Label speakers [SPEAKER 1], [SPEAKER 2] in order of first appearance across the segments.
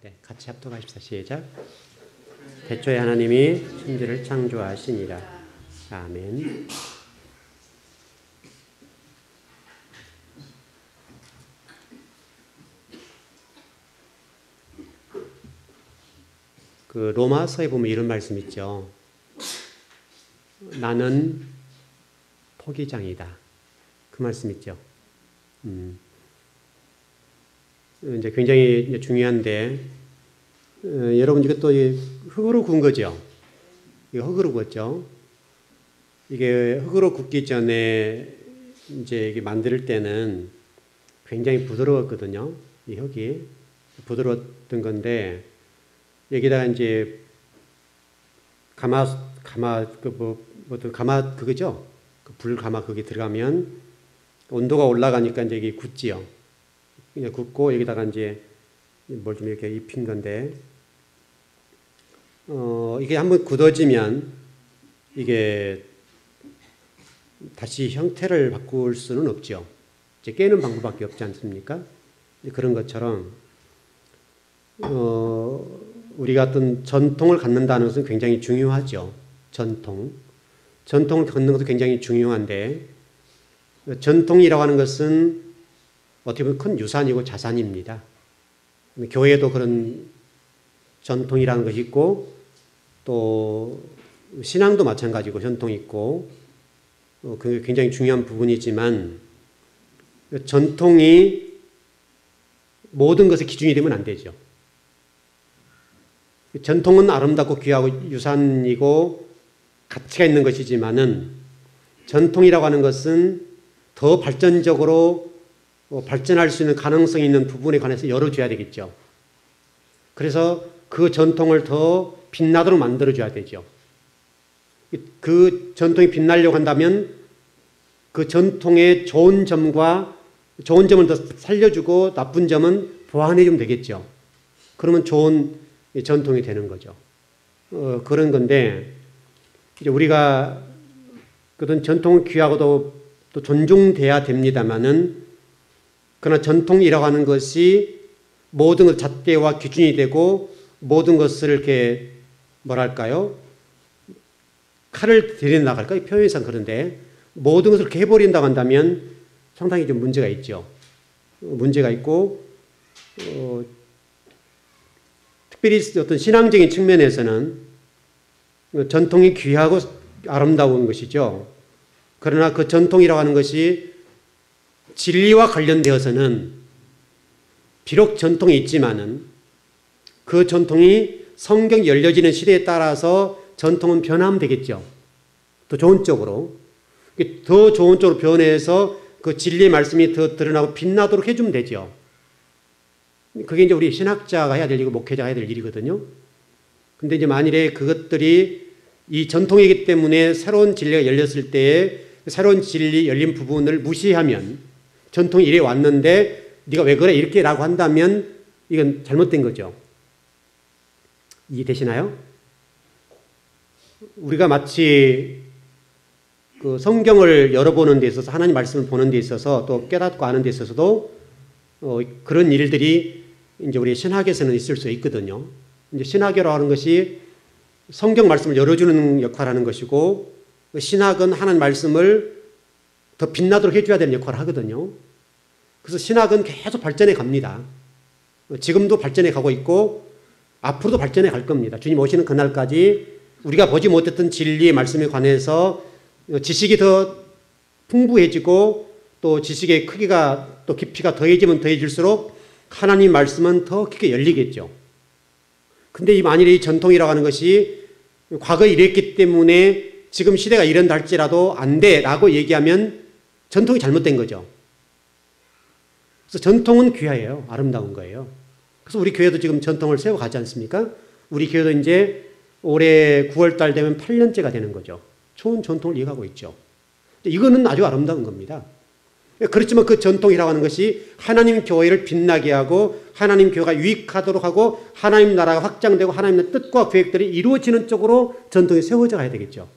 [SPEAKER 1] 네, 같이 합독하십시다. 시작. 태초에 하나님이 천지를 창조하시니라. 아멘. 그 로마서에 보면 이런 말씀 있죠. 나는 토기장이다. 그 말씀 있죠. 이제 굉장히 중요한데, 여러분 이것도 흙으로 구운 거죠. 이거 흙으로 구웠죠. 이게 흙으로 굽기 전에 이제 이게 만들 때는 굉장히 부드러웠거든요. 이 흙이 부드러웠던 건데, 여기다가 이제 가마 그거죠. 그 불 가마 그게 들어가면 온도가 올라가니까 이제 이게 굳지요. 그냥 굳고 여기다가 이제 뭘 좀 이렇게 입힌 건데, 이게 한번 굳어지면 이게 다시 형태를 바꿀 수는 없죠. 이제 깨는 방법밖에 없지 않습니까? 그런 것처럼 우리가 어떤 전통을 갖는다는 것은 굉장히 중요하죠. 전통을 갖는 것도 굉장히 중요한데, 전통이라고 하는 것은 어떻게 보면 큰 유산이고 자산입니다. 교회도 그런 전통이라는 것이 있고, 또 신앙도 마찬가지고 전통이 있고, 그게 굉장히 중요한 부분이지만, 전통이 모든 것의 기준이 되면 안 되죠. 전통은 아름답고 귀하고 유산이고 가치가 있는 것이지만은, 전통이라고 하는 것은 더 발전적으로 발전할 수 있는 가능성이 있는 부분에 관해서 열어줘야 되겠죠. 그래서 그 전통을 더 빛나도록 만들어줘야 되죠. 그 전통이 빛나려고 한다면 그 전통의 좋은 점과 좋은 점을 더 살려주고 나쁜 점은 보완해주면 되겠죠. 그러면 좋은 전통이 되는 거죠. 그런 건데, 이제 우리가 그런 전통은 귀하고도 또 존중돼야 됩니다만은, 그러나 전통이라고 하는 것이 모든 것 잣대와 기준이 되고 모든 것을 이렇게 뭐랄까요? 칼을 들여나갈까요? 표현상 그런데 모든 것을 이렇게 해버린다고 한다면 상당히 좀 문제가 있죠. 문제가 있고, 특별히 어떤 신앙적인 측면에서는 전통이 귀하고 아름다운 것이죠. 그러나 그 전통이라고 하는 것이 진리와 관련되어서는 비록 전통이 있지만은 그 전통이 성경이 열려지는 시대에 따라서 전통은 변하면 되겠죠. 더 좋은 쪽으로. 더 좋은 쪽으로 변해서 그 진리의 말씀이 더 드러나고 빛나도록 해주면 되죠. 그게 이제 우리 신학자가 해야 될 일이고 목회자가 해야 될 일이거든요. 근데 이제 만일에 그것들이 이 전통이기 때문에 새로운 진리가 열렸을 때에 새로운 진리 열린 부분을 무시하면, 전통이 이래 왔는데 네가 왜 그래 이렇게 라고 한다면 이건 잘못된 거죠. 이해되시나요? 우리가 마치 그 성경을 열어보는 데 있어서, 하나님 말씀을 보는 데 있어서, 또 깨닫고 아는 데 있어서도 그런 일들이 이제 우리 신학에서는 있을 수 있거든요. 이제 신학이라고 하는 것이 성경 말씀을 열어주는 역할을 하는 것이고, 신학은 하나님 말씀을 더 빛나도록 해줘야 되는 역할을 하거든요. 그래서 신학은 계속 발전해 갑니다. 지금도 발전해 가고 있고 앞으로도 발전해 갈 겁니다. 주님 오시는 그날까지 우리가 보지 못했던 진리의 말씀에 관해서 지식이 더 풍부해지고, 또 지식의 크기가 또 깊이가 더해지면 더해질수록 하나님 말씀은 더 깊게 열리겠죠. 근데 만일에 이 전통이라고 하는 것이 과거에 이랬기 때문에 지금 시대가 이런다 할지라도 안 돼라고 얘기하면 전통이 잘못된 거죠. 그래서 전통은 귀하예요. 아름다운 거예요. 그래서 우리 교회도 지금 전통을 세워가지 않습니까? 우리 교회도 이제 올해 9월달 되면 8년째가 되는 거죠. 좋은 전통을 이어가고 있죠. 이거는 아주 아름다운 겁니다. 그렇지만 그 전통이라고 하는 것이 하나님 교회를 빛나게 하고 하나님 교회가 유익하도록 하고 하나님 나라가 확장되고 하나님의 뜻과 계획들이 이루어지는 쪽으로 전통이 세워져 가야 되겠죠.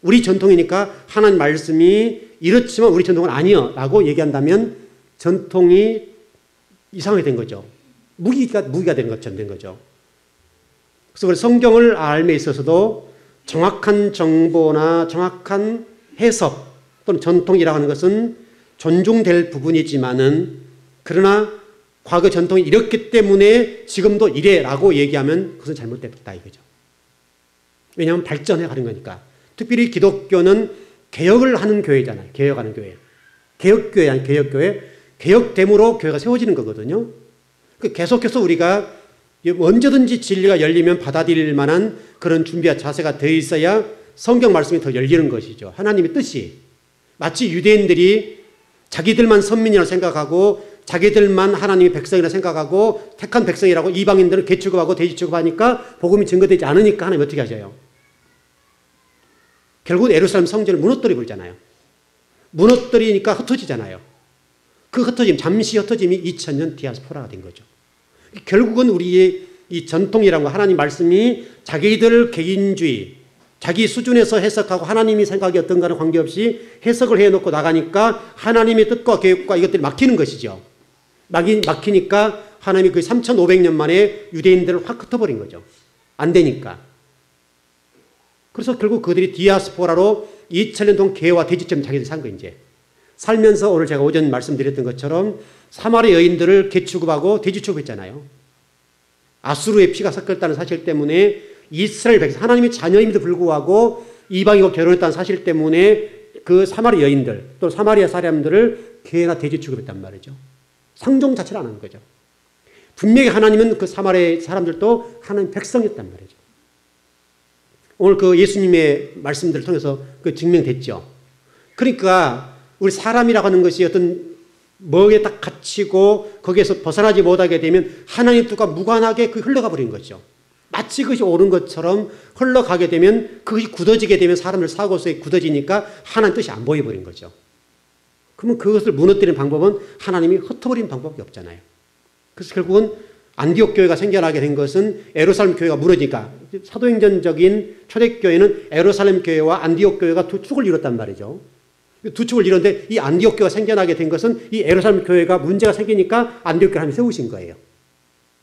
[SPEAKER 1] 우리 전통이니까 하나님 말씀이 이렇지만 우리 전통은 아니요 라고 얘기한다면 전통이 이상하게 된 거죠. 무기가 되는 것처럼 된 거죠. 그래서 우리 성경을 알에 있어서도 정확한 정보나 정확한 해석 또는 전통이라고 하는 것은 존중될 부분이지만은 그러나 과거 전통이 이렇기 때문에 지금도 이래라고 얘기하면 그것은 잘못됐다 이거죠. 왜냐하면 발전해 가는 거니까. 특별히 기독교는 개혁을 하는 교회잖아요. 개혁하는 교회. 개혁교회 아니 개혁교회. 개혁됨으로 교회가 세워지는 거거든요. 계속해서 우리가 언제든지 진리가 열리면 받아들일 만한 그런 준비와 자세가 돼 있어야 성경 말씀이 더 열리는 것이죠. 하나님의 뜻이. 마치 유대인들이 자기들만 선민이라고 생각하고 자기들만 하나님의 백성이라고 생각하고 택한 백성이라고 이방인들은 개취급하고 돼지 취급하니까 복음이 증거되지 않으니까 하나님 어떻게 하셔요? 결국은 예루살렘 성전을 무너뜨려 버리잖아요. 무너뜨리니까 흩어지잖아요. 그 흩어짐, 잠시 흩어짐이 2000년 디아스포라가 된 거죠. 결국은 우리의 이 전통이라는 거 하나님 말씀이 자기들 개인주의, 자기 수준에서 해석하고 하나님이 생각이 어떤가는 관계없이 해석을 해놓고 나가니까 하나님의 뜻과 계획과 이것들이 막히는 것이죠. 막히니까 하나님이 그 3500년 만에 유대인들을 확 흩어버린 거죠. 안 되니까. 그래서 결국 그들이 디아스포라로 2000년 동안 개와 돼지처럼 자기들이 산 거예요. 이제 살면서 오늘 제가 오전 말씀드렸던 것처럼 사마리아 여인들을 개 취급하고 돼지 취급했잖아요. 아수르의 피가 섞였다는 사실 때문에 이스라엘 백성, 하나님의 자녀임에도 불구하고 이방인과 결혼했다는 사실 때문에 그 사마리아 여인들 또 사마리아 사람들을 개나 돼지 취급했단 말이죠. 상종 자체를 안 하는 거죠. 분명히 하나님은 그 사마리아 사람들도 하나님 백성이었단 말이죠. 오늘 그 예수님의 말씀들을 통해서 그 증명됐죠. 그러니까 우리 사람이라고 하는 것이 어떤 뭐에 딱 갇히고 거기에서 벗어나지 못하게 되면 하나님 뜻과 무관하게 그 흘러가 버린 거죠. 마치 그것이 옳은 것처럼 흘러가게 되면 그것이 굳어지게 되면 사람들 사고 속에 굳어지니까 하나님 뜻이 안 보여버린 거죠. 그러면 그것을 무너뜨리는 방법은 하나님이 흩어버리는 방법이 없잖아요. 그래서 결국은 안디옥 교회가 생겨나게 된 것은 예루살렘 교회가 무너지니까 사도행전적인 초대교회는 예루살렘 교회와 안디옥 교회가 두 축을 이뤘단 말이죠. 두 축을 이뤘는데 이 안디옥 교회가 생겨나게 된 것은 이 예루살렘 교회가 문제가 생기니까 안디옥 교회를 하나님이 세우신 거예요.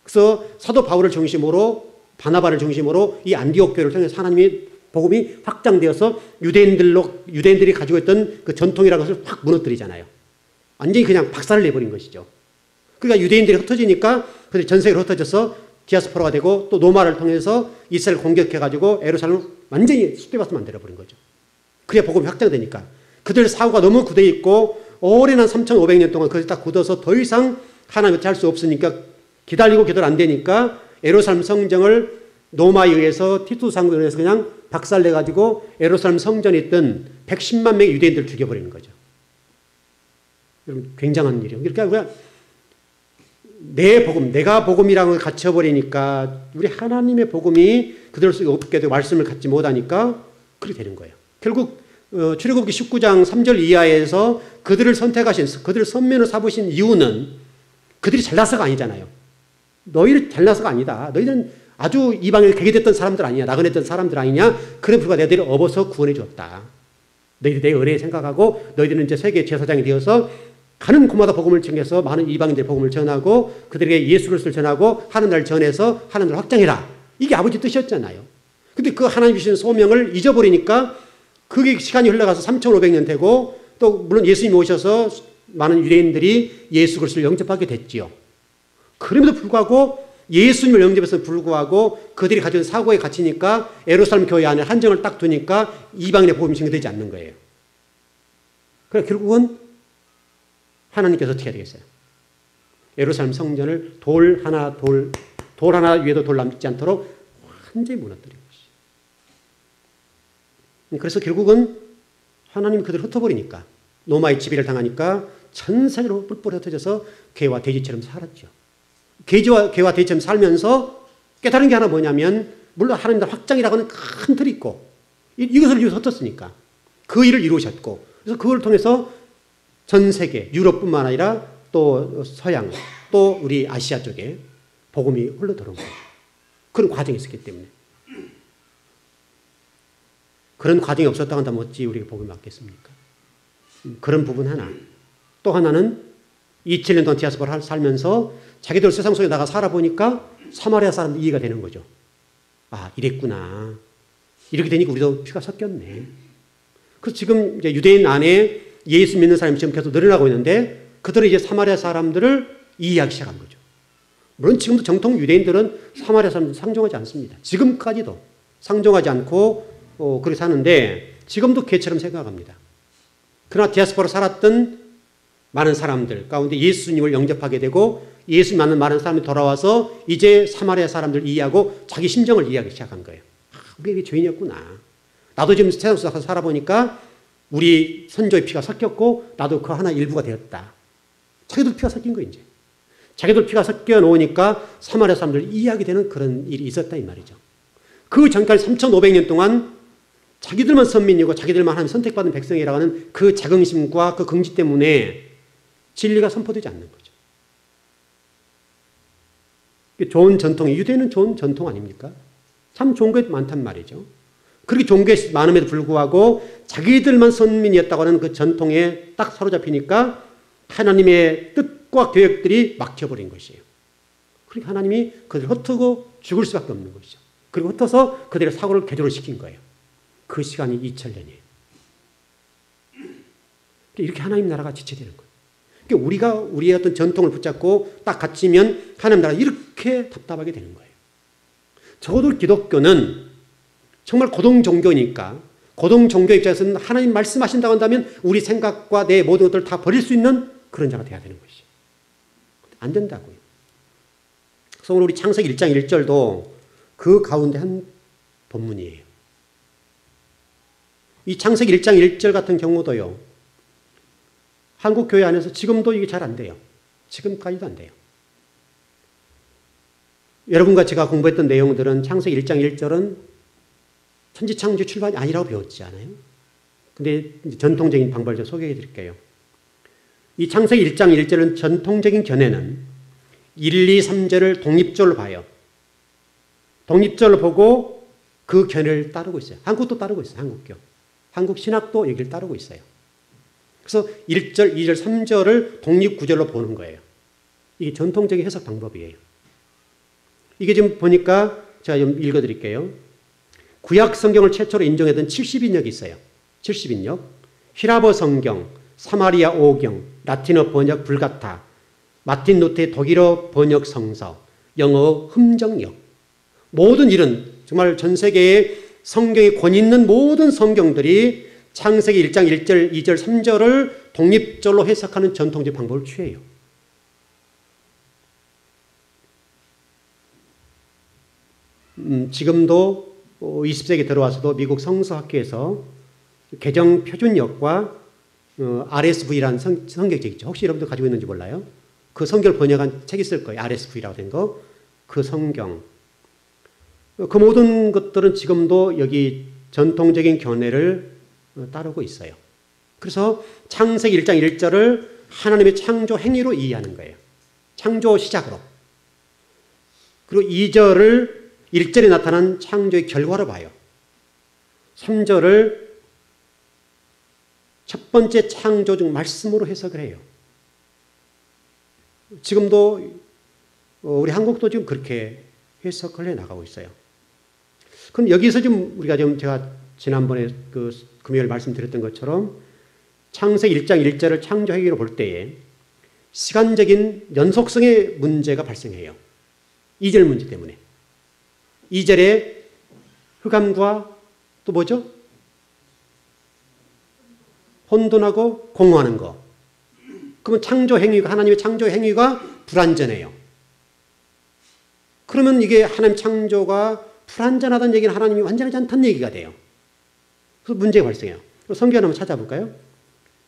[SPEAKER 1] 그래서 사도 바울을 중심으로 바나바를 중심으로 이 안디옥 교회를 통해서 하나님의 복음이 확장되어서 유대인들이 가지고 있던 그 전통이라는 것을 확 무너뜨리잖아요. 완전히 그냥 박살을 내버린 것이죠. 그러니까 유대인들이 흩어지니까 전 세계로 흩어져서 디아스포라가 되고 또 노마를 통해서 이스라엘을 공격해가지고 예루살렘을 완전히 쑥대밭을 만들어버린 거죠. 그래야 복음이 확장되니까. 그들 사고가 너무 굳어 있고 오랜 한 3500년 동안 그것이 딱 굳어서 더 이상 하나님을 할 수 없으니까 기다리고 안 되니까 예루살렘 성전을 노마에 의해서 티투스 장군에 의해서 그냥 박살내가지고 예루살렘 성전에 있던 110만 명의 유대인들을 죽여버리는 거죠. 여러분 굉장한 일이에요. 그러니까 내 복음, 내가 복음이라는 걸 갇혀버리니까 우리 하나님의 복음이 그들 속에 없게 되고 말씀을 갖지 못하니까 그렇게 되는 거예요. 결국 출애굽기 19장 3절 이하에서 그들을 선택하신, 그들을 선민으로 삼으신 이유는 그들이 잘나서가 아니잖아요. 너희를 잘나서가 아니다. 너희는 아주 이방에 개게 됐던 사람들 아니냐. 나그네했던 사람들 아니냐. 그래 불과 너희들을 업어서 구원해 주었다. 너희들 내 은혜에 생각하고 너희들은 이제 세계 제사장이 되어서 가는 곳마다 복음을 전해서 많은 이방인들의 복음을 전하고 그들에게 예수 그리스도를 전하고 하는 날 전해서 하는 날 확장해라. 이게 아버지 뜻이었잖아요. 근데 그 하나님 주신 소명을 잊어버리니까 그게 시간이 흘러가서 3500년 되고 또 물론 예수님이 오셔서 많은 유대인들이 예수 그리스도를 영접하게 됐지요. 그럼에도 불구하고 예수님을 영접해서 불구하고 그들이 가진 사고에 갇히니까 예루살렘 교회 안에 한정을 딱 두니까 이방인의 복음이 증거되지 않는 거예요. 그래서 결국은 하나님께서 어떻게 해야 되겠어요? 예루살렘 성전을 돌 하나 위에도 돌 남지 않도록 완전히 무너뜨린 것이죠. 그래서 결국은 하나님 그들을 흩어버리니까 노마의 지배를 당하니까 전 세계로 뿔뿔이 흩어져서 개와 돼지처럼 살았죠. 개와 돼지처럼 살면서 깨달은 게 하나 뭐냐면 물론 하나님의 확장이라고 하는 큰 틀이 있고 이것을 위해서 흩었으니까 그 일을 이루셨고 그래서 그걸 통해서 전 세계 유럽뿐만 아니라 또 서양 또 우리 아시아 쪽에 복음이 흘러들어온 거죠. 그런 과정이 있었기 때문에. 그런 과정이 없었다고 한다면 어찌 우리가 복음이 맞겠습니까? 그런 부분 하나. 또 하나는 27년 동안 디아스포라 살면서 자기들 세상 속에 나가 살아보니까 사마리아 사람들 이해가 되는 거죠. 아, 이랬구나. 이렇게 되니까 우리도 피가 섞였네. 그래서 지금 이제 유대인 안에 예수 믿는 사람이 지금 계속 늘어나고 있는데 그들은 이제 사마리아 사람들을 이해하기 시작한 거죠. 물론 지금도 정통 유대인들은 사마리아 사람들 상종하지 않습니다. 지금까지도 상종하지 않고 그렇게 사는데 지금도 개처럼 생각합니다. 그러나 디아스포라 살았던 많은 사람들 가운데 예수님을 영접하게 되고 예수 만난 많은 사람이 돌아와서 이제 사마리아 사람들 이해하고 자기 심정을 이해하기 시작한 거예요. 아, 우리가 죄인이었구나. 나도 지금 세상 속에서 살아보니까 우리 선조의 피가 섞였고 나도 그 하나 일부가 되었다. 자기들 피가 섞인 거 이제. 자기들 피가 섞여 놓으니까 사마리아 사람들 이해하게 되는 그런 일이 있었다 이 말이죠. 그 전까지 3,500년 동안 자기들만 선민이고 자기들만 하나님 선택받은 백성이라고 하는 그 자긍심과 그 긍지 때문에 진리가 선포되지 않는 거죠. 좋은 전통이, 유대는 좋은 전통 아닙니까? 참 좋은 게 많단 말이죠. 그렇게 좋은 게 많음에도 불구하고 자기들만 선민이었다고 하는 그 전통에 딱 사로잡히니까 하나님의 뜻과 계획들이 막혀버린 것이에요. 그러니까 하나님이 그들을 흩트고 죽을 수밖에 없는 것이죠. 그리고 흩어서 그들의 사고를 개조를 시킨 거예요. 그 시간이 2000년이에요. 이렇게 하나님 나라가 지체되는 거예요. 그러니까 우리가 우리의 어떤 전통을 붙잡고 딱 갇히면 하나님 나라가 이렇게 답답하게 되는 거예요. 적어도 기독교는 정말 고등 종교니까 고등 종교 입장에서는 하나님 말씀하신다고 한다면 우리 생각과 내 모든 것들을 다 버릴 수 있는 그런 자가 돼야 되는 것이죠. 안 된다고요. 그래서 오늘 우리 창세기 1장 1절도 그 가운데 한 본문이에요. 이 창세기 1장 1절 같은 경우도요. 한국 교회 안에서 지금도 이게 잘 안 돼요. 지금까지도 안 돼요. 여러분과 제가 공부했던 내용들은 창세기 1장 1절은 천지창조 출발이 아니라고 배웠지 않아요? 근데 전통적인 방법을 좀 소개해 드릴게요. 이 창세기 1장 1절은 전통적인 견해는 1, 2, 3절을 독립적으로 봐요. 독립적으로 보고 그 견해를 따르고 있어요. 한국도 따르고 있어요. 한국교. 한국 신학도 여기를 따르고 있어요. 그래서 1절, 2절, 3절을 독립구절로 보는 거예요. 이게 전통적인 해석 방법이에요. 이게 지금 보니까 제가 좀 읽어드릴게요. 구약 성경을 최초로 인정했던 70인역이 있어요. 70인역. 히라버 성경, 사마리아 오경, 라틴어 번역 불가타, 마틴 루터의 독일어 번역 성서, 영어 흠정역. 모든 이런 정말 전 세계에 성경에 권위 있는 모든 성경들이 창세기 1장 1절, 2절, 3절을 독립적으로 해석하는 전통적 방법을 취해요. 지금도 20세기 들어와서도 미국 성서학회에서 개정 표준역과 RSV라는 성경책 있죠. 혹시 여러분들 가지고 있는지 몰라요? 그 성경을 번역한 책이 있을 거예요. RSV라고 된 거. 그 성경. 그 모든 것들은 지금도 여기 전통적인 견해를 따르고 있어요. 그래서 창세기 1장 1절을 하나님의 창조 행위로 이해하는 거예요. 창조 시작으로. 그리고 2절을 1절에 나타난 창조의 결과로 봐요. 3절을 첫 번째 창조 중 말씀으로 해석을 해요. 지금도 우리 한국도 지금 그렇게 해석을 해 나가고 있어요. 그럼 여기서 좀 우리가 좀 제가 지난번에 그 금요일 말씀드렸던 것처럼 창세기 1장 1절을 창조 행위로 볼 때에 시간적인 연속성의 문제가 발생해요. 2절 문제 때문에. 2절에 흑암과 또 뭐죠? 혼돈하고 공허하는 거. 그러면 창조 행위가, 하나님의 창조 행위가 불완전해요. 그러면 이게 하나님 창조가 불완전하다는 얘기는 하나님이 완전하지 않다는 얘기가 돼요. 그래서 문제가 발생해요. 성경 한번 찾아볼까요?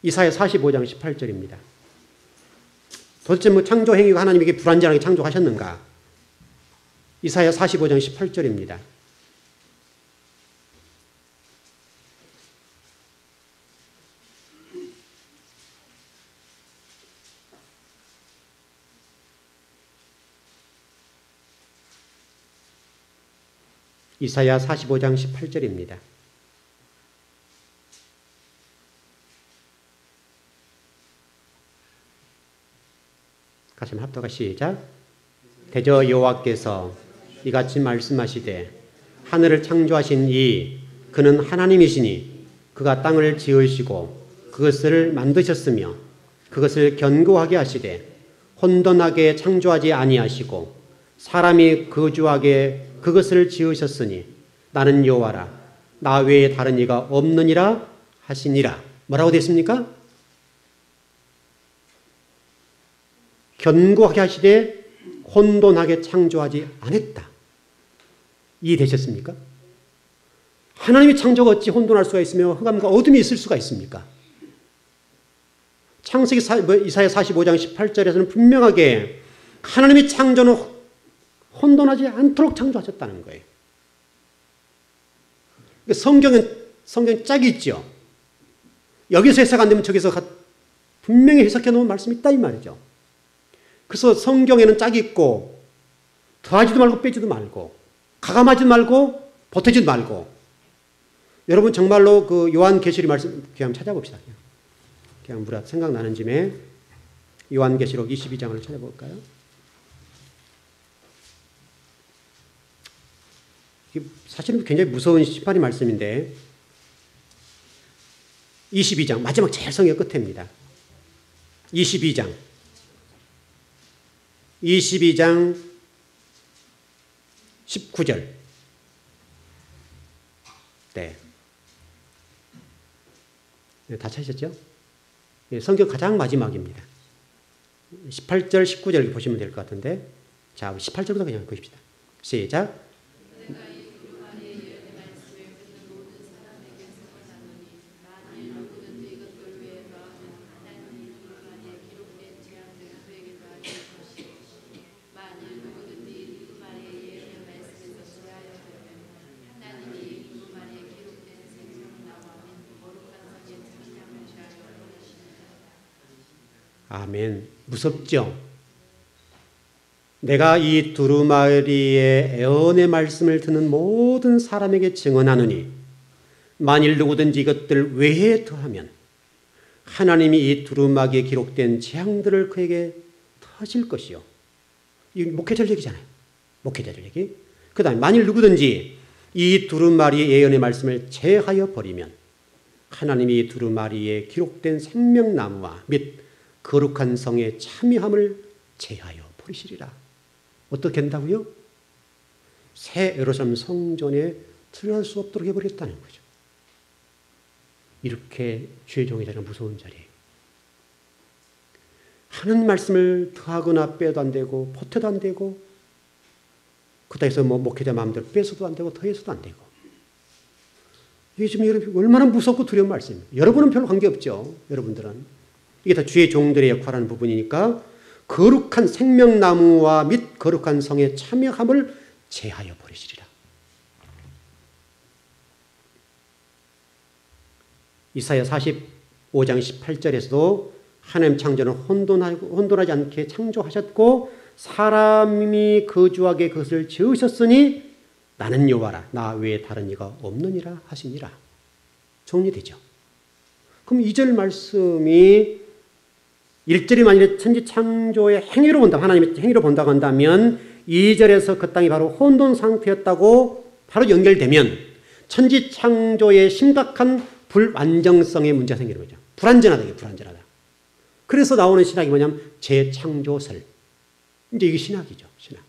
[SPEAKER 1] 이사야 45장 18절입니다. 도대체 뭐 창조 행위가 하나님에게 불완전하게 창조하셨는가? 이사야 45장 18절입니다. 이사야 45장 18절입니다. 같이 한번 합독하 시작. 대저 여호와께서 이같이 말씀하시되 하늘을 창조하신 그는 하나님이시니 그가 땅을 지으시고 그것을 만드셨으며 그것을 견고하게 하시되 혼돈하게 창조하지 아니하시고 사람이 거주하게 그것을 지으셨으니 나는 여호와라 나 외에 다른 이가 없느니라 하시니라. 뭐라고 됐습니까? 견고하게 하시되 혼돈하게 창조하지 않았다. 이해되셨습니까? 하나님의 창조가 어찌 혼돈할 수가 있으며 흑암과 어둠이 있을 수가 있습니까? 창세기 이사야 45장 18절에서는 분명하게 하나님의 창조는 혼돈하지 않도록 창조하셨다는 거예요. 성경은 짝이 있죠. 여기서 해석 안 되면 저기서 분명히 해석해 놓은 말씀이 있다 이 말이죠. 그래서 성경에는 짝이 있고 더하지도 말고 빼지도 말고 가감하지도 말고 보태지도 말고. 여러분 정말로 그 요한계시록 말씀 그냥 찾아봅시다. 그냥 우리가 생각나는 짐에 요한계시록 22장을 찾아볼까요? 이게 사실은 굉장히 무서운 심판의 말씀인데 22장 마지막 제일 성경 끝에입니다. 22장 19절 네. 다 찾으셨죠? 성경 가장 마지막입니다. 18절 19절 보시면 될 것 같은데 자 18절부터 그냥 보십시다. 시작. 아멘. 무섭죠? 내가 이 두루마리의 애언의 말씀을 듣는 모든 사람에게 증언하노니 만일 누구든지 이것들 외에 더하면 하나님이 이 두루마기에 기록된 재앙들을 그에게 터질 것이요. 이 목회자들 얘기잖아요. 목회자들 얘기. 그 다음에 만일 누구든지 이 두루마리의 예언의 말씀을 제하여 버리면 하나님이 이 두루마리에 기록된 생명나무와 및 거룩한 성의 참여함을 제하여 버리시리라. 어떻게 한다고요? 새 예루살렘 성전에 들어갈 수 없도록 해버렸다는 거죠. 이렇게 주의 종이 되는 무서운 자리예요. 하는 말씀을 더하거나 빼도 안 되고 보태도 안 되고 그다 해서 목회자 마음대로 빼서도 안 되고 더해서도 안 되고 이게 지금 여러분 얼마나 무섭고 두려운 말씀입니다. 여러분은 별로 관계없죠. 여러분들은. 이게 다 주의 종들의 역할하는 부분이니까 거룩한 생명나무와 및 거룩한 성의 참여함을 제하여 버리시리라. 이사야 45장 18절에서도 하나님 창조는 혼돈하지 않게 창조하셨고 사람이 거주하게 그것을 지으셨으니 나는 여호와라 나 외에 다른 이가 없느니라 하시니라. 정리되죠. 그럼 2절 말씀이 1절이 만일에 천지 창조의 행위로 본다, 하나님의 행위로 본다고 한다면 2절에서 그 땅이 바로 혼돈 상태였다고 바로 연결되면 천지 창조의 심각한 불완전성의 문제가 생기는 거죠. 불완전하다, 불완전하다. 그래서 나오는 신학이 뭐냐면 재창조설. 이제 이게 신학이죠, 신학.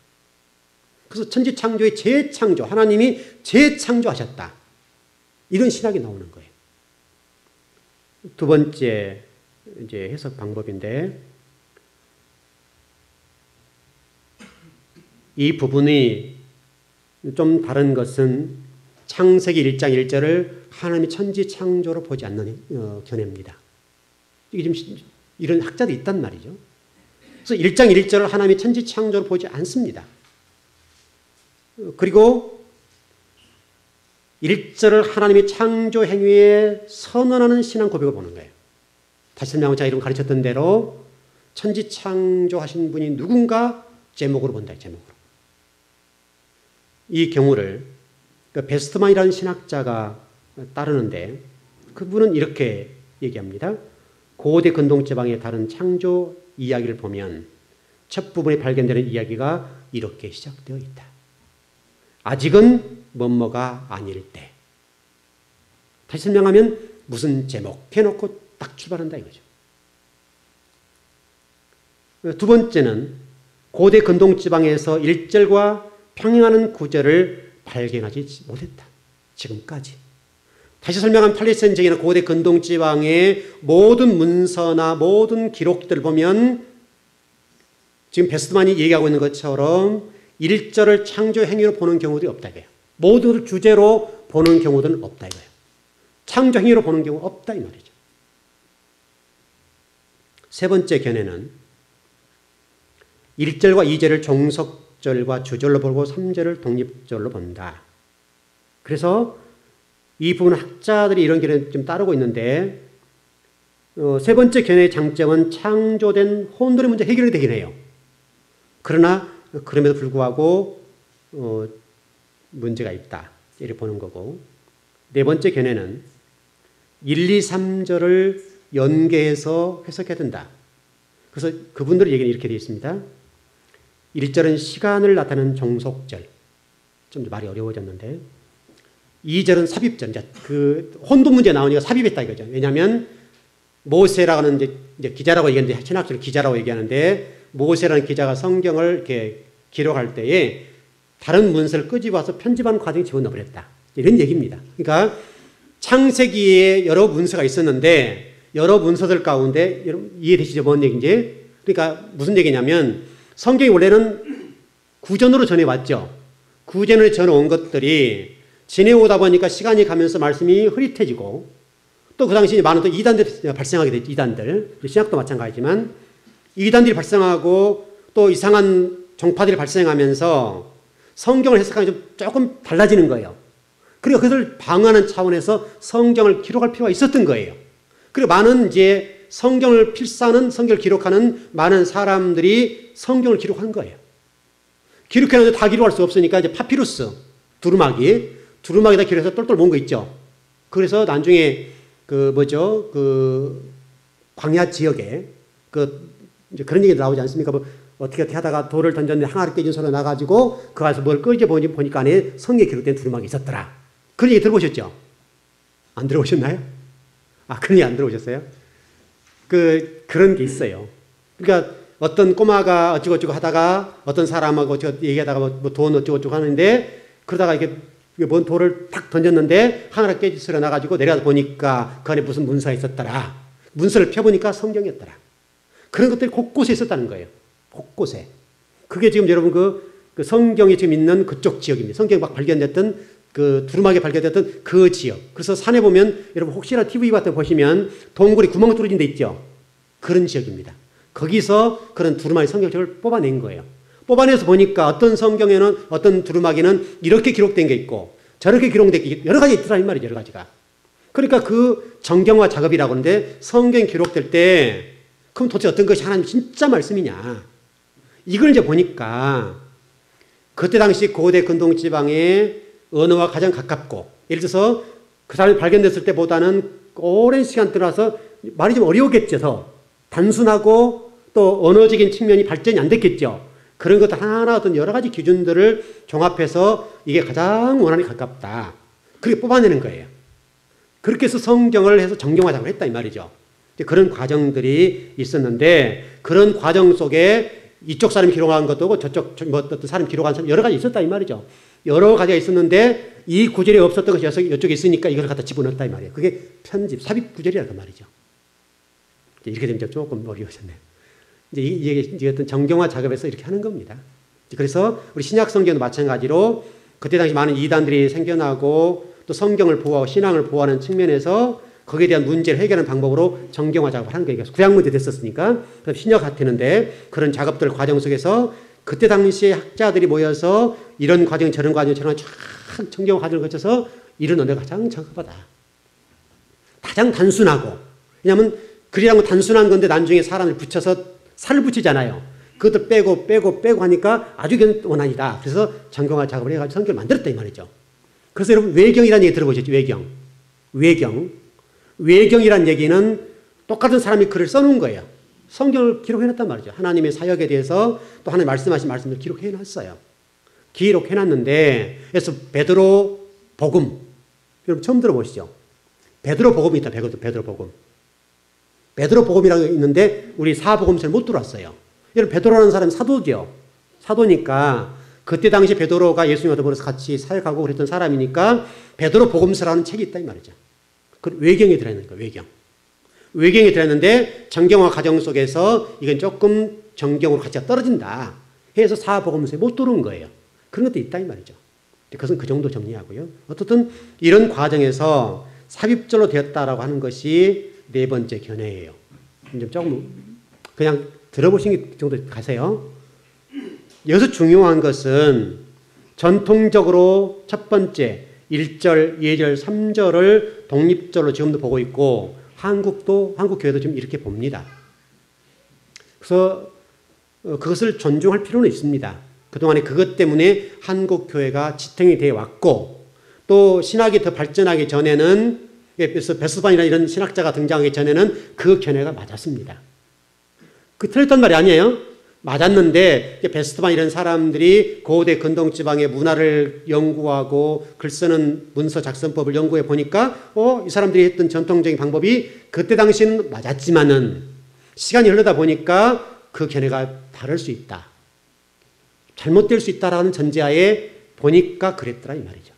[SPEAKER 1] 그래서 천지 창조의 재창조, 하나님이 재창조하셨다. 이런 신학이 나오는 거예요. 두 번째 이제 해석 방법인데 이 부분이 좀 다른 것은 창세기 1장 1절을 하나님이 천지 창조로 보지 않는 견해입니다. 이게 지금 이런 학자도 있단 말이죠. 그래서 1장 1절을 하나님이 천지 창조로 보지 않습니다. 그리고 1절을 하나님의 창조 행위에 선언하는 신앙 고백을 보는 거예요. 다시 설명하면 제가 이런 가르쳤던 대로 천지 창조하신 분이 누군가 제목으로 본다. 제목으로. 이 경우를 베스트만이라는 신학자가 따르는데 그분은 이렇게 얘기합니다. 고대 근동지방의 다른 창조 이야기를 보면 첫 부분에 발견되는 이야기가 이렇게 시작되어 있다. 아직은 뭐뭐가 아닐 때. 다시 설명하면 무슨 제목 해놓고 딱 출발한다 이거죠. 두 번째는 고대 근동지방에서 1절과 평행하는 구절을 발견하지 못했다. 지금까지. 다시 설명한 팔레스타인 지역이나 고대 근동지방의 모든 문서나 모든 기록들을 보면 지금 베스트만이 얘기하고 있는 것처럼 1절을 창조 행위로 보는 경우도 없다 이거예요. 모든 주제로 보는 경우들은 없다 이거예요. 창조 행위로 보는 경우 없다 이 말이죠. 세 번째 견해는 1절과 2절을 종속절과 주절로 보고 3절을 독립절로 본다. 그래서 이 부분 학자들이 이런 견해를 좀 따르고 있는데 세 번째 견해의 장점은 창조된 혼돈의 문제 해결이 되긴 해요. 그러나 그럼에도 불구하고 문제가 있다. 이렇게 보는 거고 네 번째 견해는 1, 2, 3절을 연계해서 해석해야 된다. 그래서 그분들의 얘기는 이렇게 되어 있습니다. 1절은 시간을 나타내는 종속절. 좀 말이 어려워졌는데 2절은 삽입절. 이제 그 혼돈 문제 나오니까 삽입했다 이거죠. 왜냐하면 모세라고 하는 이제 기자라고 얘기하는데 신학적으로 기자라고 얘기하는데 모세라는 기자가 성경을 이렇게 기록할 때에 다른 문서를 끄집어서 편집하는 과정에 집어넣어 버렸다. 이런 얘기입니다. 그러니까 창세기에 여러 문서가 있었는데 여러 문서들 가운데 여러분 이해되시죠? 뭔 얘기인지? 그러니까 무슨 얘기냐면 성경이 원래는 구전으로 전해왔죠. 구전으로 전해온 것들이 지내오다 보니까 시간이 가면서 말씀이 흐릿해지고 또 그 당시에 많은 또 이단들이 발생하게 됐죠. 이단들. 신약도 마찬가지지만 이단들이 발생하고 또 이상한 종파들이 발생하면서 성경을 해석하는 게 조금 달라지는 거예요. 그리고 그것을 방어하는 차원에서 성경을 기록할 필요가 있었던 거예요. 그리고 많은 이제 성경을 필사하는 성경을 기록하는 많은 사람들이 성경을 기록한 거예요. 기록해놨는데 다 기록할 수 없으니까 이제 파피루스, 두루마기에다 기록해서 똘똘 모은 거 있죠. 그래서 나중에 광야 지역에 이제 그런 얘기 나오지 않습니까? 뭐 어떻게 하다가 돌을 던졌는데 항아리 깨진 소리가 나가지고 그 안에서 뭘 끄집어 보니까 안에 성경에 기록된 두루마기 있었더라. 그런 얘기 들어보셨죠? 안 들어보셨나요? 그런 얘기 안 들어보셨어요? 그런 게 있어요. 그러니까 어떤 꼬마가 어쩌고저쩌고 하다가 어떤 사람하고 얘기하다가 뭐 돈 어쩌고저쩌고 하는데 그러다가 이렇게 뭔 돌을 탁 던졌는데 하나가 깨질 소리가 나가지고 내려가서 보니까 그 안에 무슨 문서가 있었더라. 문서를 펴보니까 성경이었더라. 그런 것들이 곳곳에 있었다는 거예요. 곳곳에. 그게 지금 여러분 그 성경이 지금 있는 그쪽 지역입니다. 성경이 막 발견됐던 그 두루마기 발견됐던 그 지역. 그래서 산에 보면 여러분 혹시나 TV 같은 거 보시면 동굴이 구멍 뚫어진 데 있죠. 그런 지역입니다. 거기서 그런 두루마기 성경책을 뽑아낸 거예요. 뽑아내서 보니까 어떤 성경에는 어떤 두루마기는 이렇게 기록된 게 있고 저렇게 기록된 게 여러 가지 있더라 이 말이죠. 여러 가지가. 그러니까 그 정경화 작업이라고 하는데 성경이 기록될 때 그럼 도대체 어떤 것이 하나님 진짜 말씀이냐. 이걸 이제 보니까 그때 당시 고대 근동지방의 언어와 가장 가깝고 예를 들어서 그 사람이 발견됐을 때보다는 오랜 시간 들어서 말이 좀 어려웠겠죠. 더 단순하고 또 언어적인 측면이 발전이 안 됐겠죠. 그런 것들 하나하나 어떤 여러 가지 기준들을 종합해서 이게 가장 원한에 가깝다. 그렇게 뽑아내는 거예요. 그렇게 해서 성경을 해서 정경화 작업을 했다 이 말이죠. 그런 과정들이 있었는데 그런 과정 속에 이쪽 사람이 기록한 것도 저쪽 어떤 사람이 기록한 사람 여러 가지 있었다 이 말이죠. 여러 가지가 있었는데 이 구절이 없었던 것이 이쪽에 있으니까 이걸 갖다 집어넣었다 이 말이에요. 그게 편집, 삽입 구절이라는 말이죠. 이렇게 되면 조금 어려우셨네요. 이게 어떤 정경화 작업에서 이렇게 하는 겁니다. 그래서 우리 신약 성경도 마찬가지로 그때 당시 많은 이단들이 생겨나고 또 성경을 보호하고 신앙을 보호하는 측면에서 거기에 대한 문제를 해결하는 방법으로 정경화 작업을 하는 거예요. 구약 문제 됐었으니까. 그래서 신약 같았는데 그런 작업들 과정 속에서 그때 당시에 학자들이 모여서 이런 과정 저런 과정 쫙 정경화 과정을 거쳐서 이런 언어가 가장 적합하다. 가장 단순하고 왜냐하면 글이란 건 단순한 건데 나중에 사람을 붙여서 살을 붙이잖아요. 그것들 빼고 하니까 아주 원한이다. 그래서 정경화 작업을 해가지고 성경을 만들었다 이 말이죠. 그래서 여러분 외경이라는 얘기 들어보셨죠? 외경이란 얘기는 똑같은 사람이 글을 써놓은 거예요. 성경을 기록해놨단 말이죠. 하나님의 사역에 대해서 또 하나님 말씀하신 말씀을 기록해놨어요. 기록해놨는데 그래서 베드로 복음 여러분 처음 들어보시죠? 베드로 복음이 있다. 베드로 복음. 베드로 복음이라고 있는데 우리 사복음서를 못 들어왔어요. 여러분 베드로라는 사람이 사도죠. 사도니까 그때 당시 베드로가 예수님과 더불어서 같이 사역하고 그랬던 사람이니까 베드로 복음서라는 책이 있다 이 말이죠. 그 외경에 들어있는 거예요. 외경에 들어있는데 정경화 과정 속에서 이건 조금 정경으로 가치가 떨어진다 해서 사복음서에 못 들어온 거예요. 그런 것도 있다 이 말이죠. 그것은 그 정도 정리하고요. 어떻든 이런 과정에서 삽입절로 되었다라고 하는 것이 네 번째 견해예요. 조금 그냥 들어보신 정도 가세요. 여기서 중요한 것은 전통적으로 첫 번째 1절, 2절, 3절을 독립절로 지금도 보고 있고 한국 교회도 지금 이렇게 봅니다. 그래서 그것을 존중할 필요는 있습니다. 그동안에 그것 때문에 한국 교회가 지탱이 되어 왔고 또 신학이 더 발전하기 전에는 베스반이나 이런 신학자가 등장하기 전에는 그 견해가 맞았습니다. 그 틀렸단 말이 아니에요. 맞았는데 베스트반 이런 사람들이 고대 근동지방의 문화를 연구하고 글 쓰는 문서 작성법을 연구해 보니까 이 사람들이 했던 전통적인 방법이 그때 당시는 맞았지만은 시간이 흐르다 보니까 그 견해가 다를 수 있다. 잘못될 수 있다라는 전제하에 보니까 그랬더라 이 말이죠.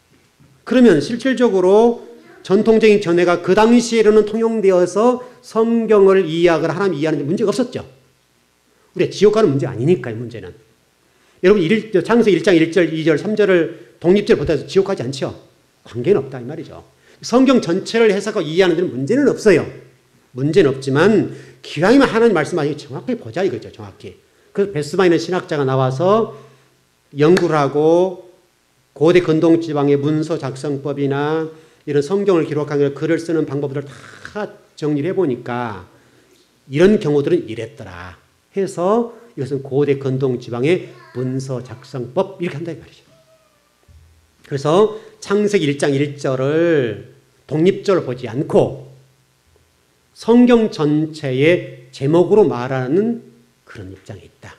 [SPEAKER 1] 그러면 실질적으로 전통적인 견해가 그 당시에는 통용되어서 성경을 이해하거나 하나님 이해하는 데 문제가 없었죠. 우리가 지옥 가는 문제 아니니까요, 문제는. 여러분, 창세기 1장 1절, 2절, 3절을 독립적으로 보다해서 지옥 가지 않죠? 관계는 없다, 이 말이죠. 성경 전체를 해석하고 이해하는 데는 문제는 없어요. 문제는 없지만, 기왕이면 하나님 말씀하시고 정확하게 보자 이거죠, 정확히. 그래서 베스바이는 신학자가 나와서 연구를 하고, 고대 근동지방의 문서 작성법이나 이런 성경을 기록하는 글을 쓰는 방법들을 다 정리를 해보니까, 이런 경우들은 이랬더라. 해서 이것은 고대 근동지방의 문서 작성법 이렇게 한다 이 말이죠. 그래서 창세기 1장 1절을 독립적으로 보지 않고 성경 전체의 제목으로 말하는 그런 입장에 있다.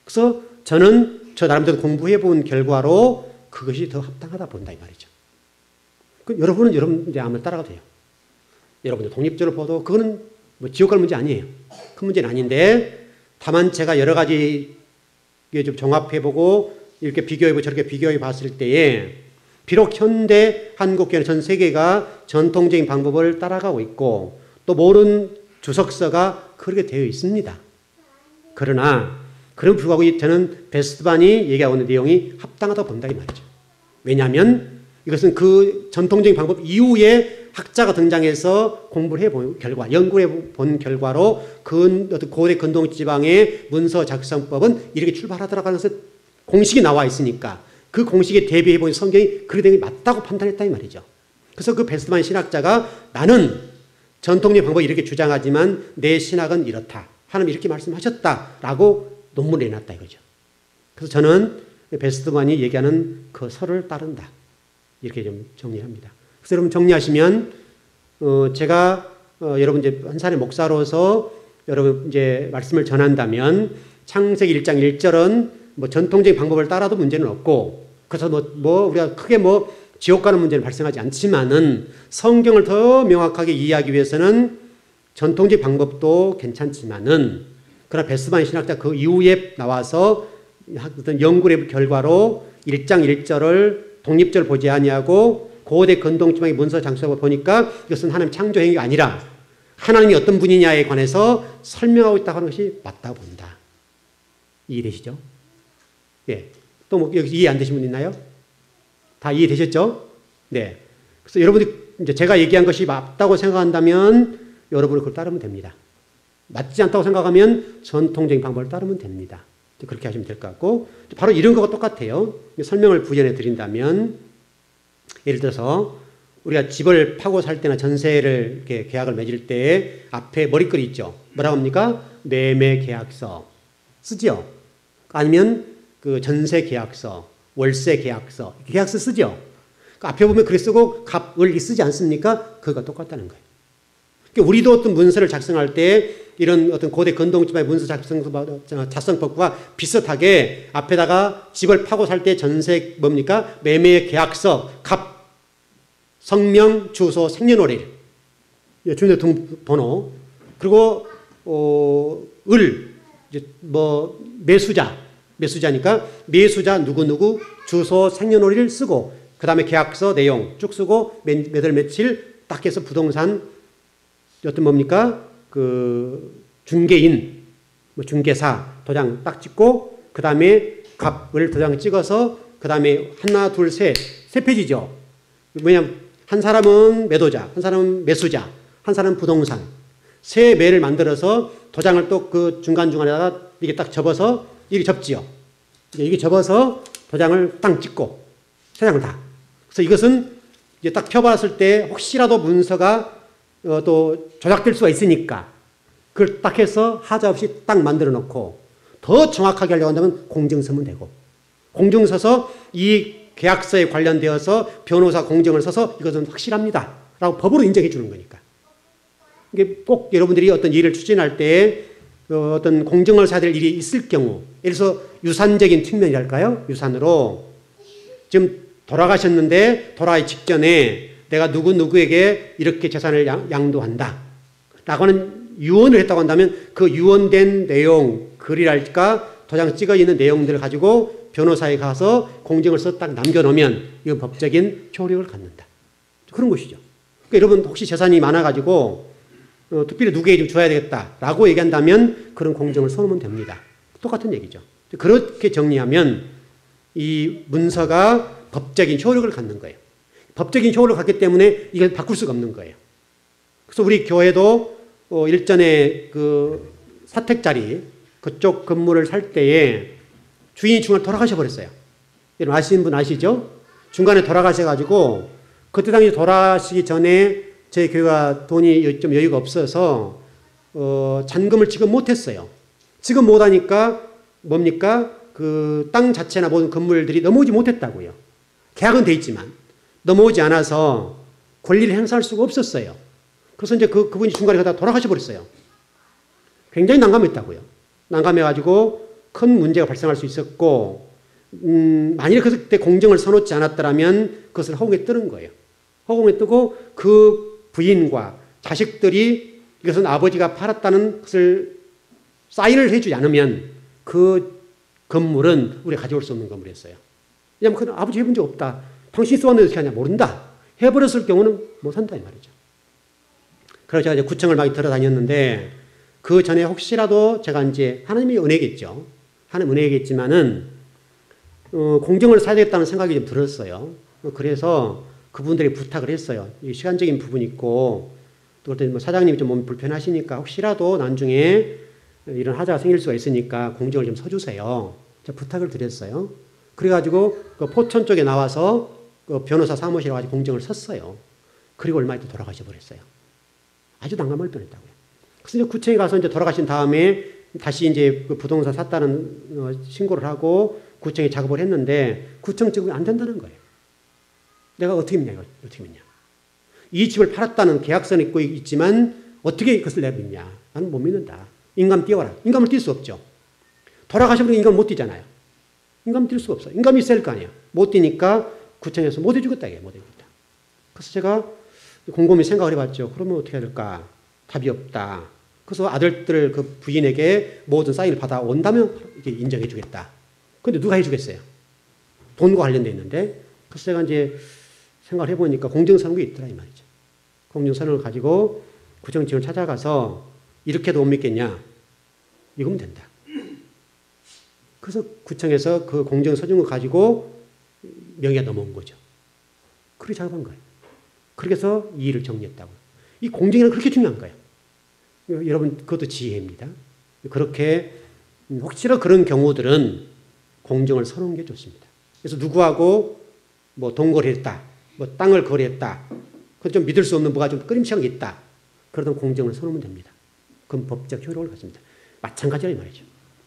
[SPEAKER 1] 그래서 저는 저 나름대로 공부해 본 결과로 그것이 더 합당하다 본다 이 말이죠. 여러분은 여러분 마음을 따라가도 돼요. 여러분들 독립적으로 봐도 그거는 뭐 지옥 갈 문제 아니에요. 큰 문제는 아닌데 다만 제가 여러 가지 좀 종합해보고 이렇게 비교해보고 저렇게 비교해 봤을 때에 비록 현대 한국교회는 전 세계가 전통적인 방법을 따라가고 있고 또 모든 주석서가 그렇게 되어 있습니다. 그러나 그런 불구하고 저는 베스트반이 얘기하고 있는 내용이 합당하다고 본다 이 말이죠. 왜냐하면 이것은 그 전통적인 방법 이후에 학자가 등장해서 공부를 해본 결과, 연구해 본 결과로 고대 근동지방의 문서 작성법은 이렇게 출발하더라고 하면서 공식이 나와 있으니까 그 공식에 대비해 본 성경이 그렇게 된 게 맞다고 판단했다 이 말이죠. 그래서 그 베스트만 신학자가 나는 전통적인 방법을 이렇게 주장하지만 내 신학은 이렇다. 하나님 이렇게 말씀하셨다라고 논문을 내놨다 이거죠. 그래서 저는 베스트만이 얘기하는 그 설을 따른다. 이렇게 좀 정리합니다. 그래서 여러분 정리하시면 제가 여러분 이제 한 사람의 목사로서 여러분 이제 말씀을 전한다면 창세기 1장 1절은 뭐 전통적인 방법을 따라도 문제는 없고 그래서 뭐 우리가 크게 뭐 지옥 가는 문제는 발생하지 않지만은 성경을 더 명확하게 이해하기 위해서는 전통적인 방법도 괜찮지만은 그러나 베스반 신학자 그 이후에 나와서 어떤 연구의 결과로 1장 1절을 독립적으로 보지 아니하고 고대 근동지방의 문서 장소를 보니까 이것은 하나님 창조 행위가 아니라 하나님이 어떤 분이냐에 관해서 설명하고 있다고 하는 것이 맞다고 본다. 이해되시죠? 예. 또 뭐 여기 이해 안 되신 분 있나요? 다 이해되셨죠? 네. 그래서 여러분이 이제 제가 얘기한 것이 맞다고 생각한다면 여러분은 그걸 따르면 됩니다. 맞지 않다고 생각하면 전통적인 방법을 따르면 됩니다. 그렇게 하시면 될 것 같고 바로 이런 거가 똑같아요. 설명을 부연해 드린다면 예를 들어서 우리가 집을 파고 살 때나 전세를 이렇게 계약을 맺을 때 앞에 머리글이 있죠. 뭐라고 합니까? 매매 계약서 쓰죠. 아니면 그 전세 계약서, 월세 계약서, 계약서 쓰죠. 그 앞에 보면 그렇게 쓰고 갑을 쓰지 않습니까? 그거가 똑같다는 거예요. 그러니까 우리도 어떤 문서를 작성할 때 이런 어떤 고대 건동지방의 문서 작성법과 비슷하게 앞에다가 집을 파고 살 때 전세 뭡니까? 매매 계약서, 갑, 성명, 주소, 생년월일, 주민등록번호, 그리고 이제 뭐 매수자니까 매수자 누구누구 주소, 생년월일 쓰고 그 다음에 계약서 내용 쭉 쓰고 몇 월 며칠 딱 해서 부동산 어떤 뭡니까? 그 중개인, 뭐 중개사 도장 딱 찍고 그 다음에 갑을 도장 찍어서 그 다음에 하나, 둘, 세 페이지죠. 뭐냐면 한 사람은 매도자, 한 사람은 매수자, 한 사람은 부동산 세 매를 만들어서 도장을 또 그 중간중간에다가 이게 딱 접어서 이게 접지요. 이게 접어서 도장을 딱 찍고 세 장을 다. 그래서 이것은 이제 딱 펴봤을 때 혹시라도 문서가 또 조작될 수가 있으니까 그걸 딱 해서 하자 없이 딱 만들어 놓고 더 정확하게 하려고 한다면 공증 쓰면 되고 공증 써서 이 계약서에 관련되어서 변호사 공증을 써서 이것은 확실합니다 라고 법으로 인정해 주는 거니까. 이게 꼭 여러분들이 어떤 일을 추진할 때 어떤 공증을 사야 될 일이 있을 경우 예를 들어서 유산적인 측면이랄까요? 유산으로 지금 돌아가셨는데 돌아가기 직전에 내가 누구에게 이렇게 재산을 양도한다 라고 하는 유언을 했다고 한다면 그 유언된 내용 글이랄까 도장 찍어 있는 내용들을 가지고 변호사에 가서 공증을 써서 딱 남겨놓으면 이건 법적인 효력을 갖는다. 그런 것이죠. 그러니까 여러분 혹시 재산이 많아가지고 특별히 누구에게 좀 줘야 되겠다라고 얘기한다면 그런 공증을 써놓으면 됩니다. 똑같은 얘기죠. 그렇게 정리하면 이 문서가 법적인 효력을 갖는 거예요. 법적인 효력을 갖기 때문에 이걸 바꿀 수가 없는 거예요. 그래서 우리 교회도 일전에 그 사택자리 그쪽 건물을 살 때에 주인이 중간에 돌아가셔 버렸어요. 여러분 아시는 분 아시죠? 중간에 돌아가셔가지고 그때 당시 돌아가시기 전에 저희 교회가 돈이 좀 여유가 없어서 잔금을 지금 못했어요. 지금 못하니까 뭡니까? 그 땅 자체나 모든 건물들이 넘어오지 못했다고요. 계약은 돼 있지만 넘어오지 않아서 권리를 행사할 수가 없었어요. 그래서 이제 그분이 중간에 가다가 돌아가셔 버렸어요. 굉장히 난감했다고요. 난감해가지고 큰 문제가 발생할 수 있었고 만일에 그때 공증을 써놓지 않았더라면 그것을 허공에 뜨는 거예요. 허공에 뜨고 그 부인과 자식들이 이것은 아버지가 팔았다는 것을 사인을 해주지 않으면 그 건물은 우리가 가져올 수 없는 건물이었어요. 왜냐하면 그건 아버지 해본 적 없다. 당신이 써왔는데 어떻게 하냐 모른다. 해버렸을 경우는 못 산다 이 말이죠. 그래서 제가 이제 구청을 많이 돌아다녔는데 그 전에 혹시라도 제가 이제 하나님의 은혜겠죠. 하나님의 은혜겠지만은 공증을 사야 되겠다는 생각이 좀 들었어요. 그래서 그분들이 부탁을 했어요. 이 시간적인 부분이 있고 또 그때 뭐 사장님이 좀 몸이 불편하시니까 혹시라도 나중에 이런 하자가 생길 수가 있으니까 공증을 좀 서주세요. 제가 부탁을 드렸어요. 그래가지고 그 포천 쪽에 나와서 그 변호사 사무실에 가서 공증을 섰어요. 그리고 얼마 있다 돌아가셔 버렸어요. 아주 난감할 뻔했다고요. 그래서 이제 구청에 가서 이제 돌아가신 다음에 다시 이제 그 부동산 샀다는 신고를 하고 구청에 작업을 했는데 구청 측이 안 된다는 거예요. 내가 어떻게 믿냐, 어떻게 믿냐. 이 집을 팔았다는 계약서는 있고 있지만 어떻게 그것을 내가 믿냐. 나는 못 믿는다. 인감 띄워라. 인감을 띌 수 없죠. 돌아가셔버리면 인감을 못 띄잖아요. 인감 띄울 수 없어. 인감이 있어야 할 거 아니야. 못 띄니까 구청에서 못 해주겠다. 못 해주겠다. 그래서 제가 곰곰이 생각을 해봤죠. 그러면 어떻게 해야 될까? 답이 없다. 그래서 아들들 그 부인에게 모든 사인을 받아온다면 이렇게 인정해 주겠다. 근데 누가 해주겠어요? 돈과 관련돼 있는데. 그래서 제가 이제 생각을 해보니까 공증서는 게 있더라 이 말이죠. 공증서를 가지고 구청장을 찾아가서 이렇게도 못 믿겠냐? 이거면 된다. 그래서 구청에서 그 공증서준 거 가지고 명의가 넘어온 거죠. 그렇게 작업한 거예요. 그렇게 해서 이 일을 정리했다고요. 이 공증이란 그렇게 중요한 거예요. 여러분 그것도 지혜입니다. 그렇게 혹시나 그런 경우들은 공증을 서놓은 게 좋습니다. 그래서 누구하고 뭐 동거래했다, 뭐 땅을 거래했다, 그건 좀 믿을 수 없는 뭐가 좀 꺼림칙한 게 있다. 그러던 공증을 서놓으면 됩니다. 그건 법적 효력을 갖습니다. 마찬가지라 이 말이죠.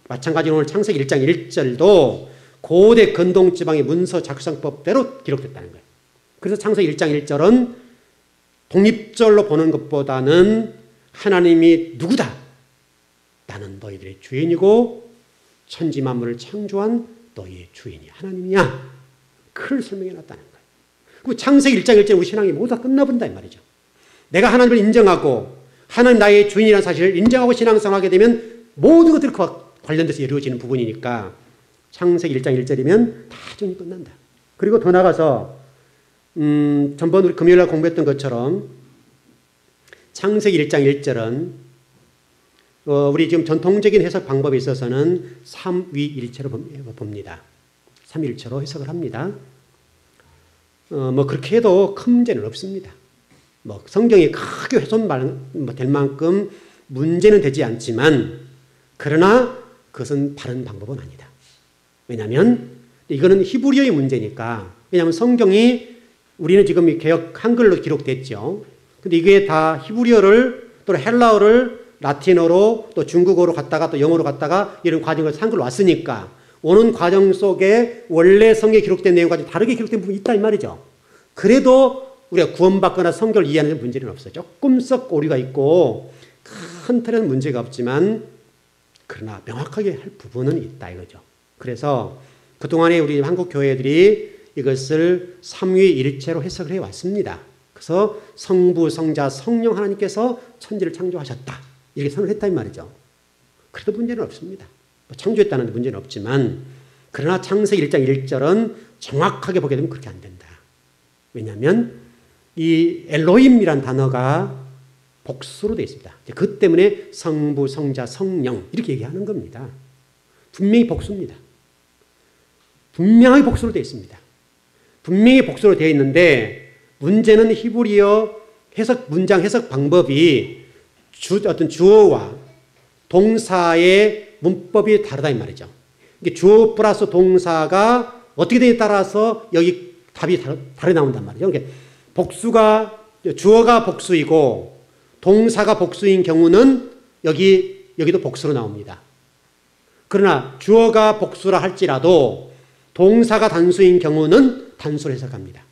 [SPEAKER 1] 마찬가지로 오늘 창세기 1장 1절도 고대 건동지방의 문서 작성법대로 기록됐다는 거예요. 그래서 창세기 1장 1절은 독립절로 보는 것보다는 하나님이 누구다 나는 너희들의 주인이고 천지 만물을 창조한 너희의 주인이 하나님이야. 그걸 설명해 놨다는 거예요. 그 창세기 1장 1절 우리 신앙이 모두 다 끝나본다 이 말이죠. 내가 하나님을 인정하고 하나님 나의 주인이라는 사실을 인정하고 신앙생활하게 되면 모든 것들이 그와 관련돼서 이루어지는 부분이니까 창세기 1장 1절이면 다 정리 끝난다. 그리고 더 나가서 전번 우리 금요일날 공부했던 것처럼 창세기 1장 1절은 우리 지금 전통적인 해석 방법에 있어서는 삼위일체로 봅니다. 삼위일체로 해석을 합니다. 뭐 그렇게 해도 큰 문제는 없습니다. 뭐 성경이 크게 훼손될 만큼 문제는 되지 않지만 그러나 그것은 바른 방법은 아니다. 왜냐하면 이거는 히브리어의 문제니까. 왜냐하면 성경이 우리는 지금 개역 한글로 기록됐죠. 근데 이게 다 히브리어를 또 헬라어를 라틴어로 또 중국어로 갔다가 또 영어로 갔다가 이런 과정을 한글로 왔으니까 오는 과정 속에 원래 성경에 기록된 내용과 다르게 기록된 부분이 있다 이 말이죠. 그래도 우리가 구원받거나 성경을 이해하는 데 문제는 없어요. 조금 썩 오류가 있고 큰 틀에는 문제가 없지만 그러나 명확하게 할 부분은 있다 이거죠. 그래서 그동안에 우리 한국 교회들이 이것을 삼위일체로 해석을 해왔습니다. 그래서 성부, 성자, 성령 하나님께서 천지를 창조하셨다. 이렇게 선을 했다 이 말이죠. 그래도 문제는 없습니다. 창조했다는 데 문제는 없지만 그러나 창세기 1장 1절은 정확하게 보게 되면 그렇게 안 된다. 왜냐하면 이 엘로힘이란 단어가 복수로 되어 있습니다. 그 때문에 성부, 성자, 성령 이렇게 얘기하는 겁니다. 분명히 복수입니다. 분명하게 복수로 되어 있습니다. 분명히 복수로 되어 있는데 문제는 히브리어 문장 해석 방법이 어떤 주어와 동사의 문법이 다르다 이 말이죠. 이게 주어 플러스 동사가 어떻게 되냐에 따라서 여기 답이 다르게 나온단 말이죠. 그러니까 주어가 복수이고 동사가 복수인 경우는 여기도 복수로 나옵니다. 그러나 주어가 복수라 할지라도 동사가 단수인 경우는 단수로 해석합니다.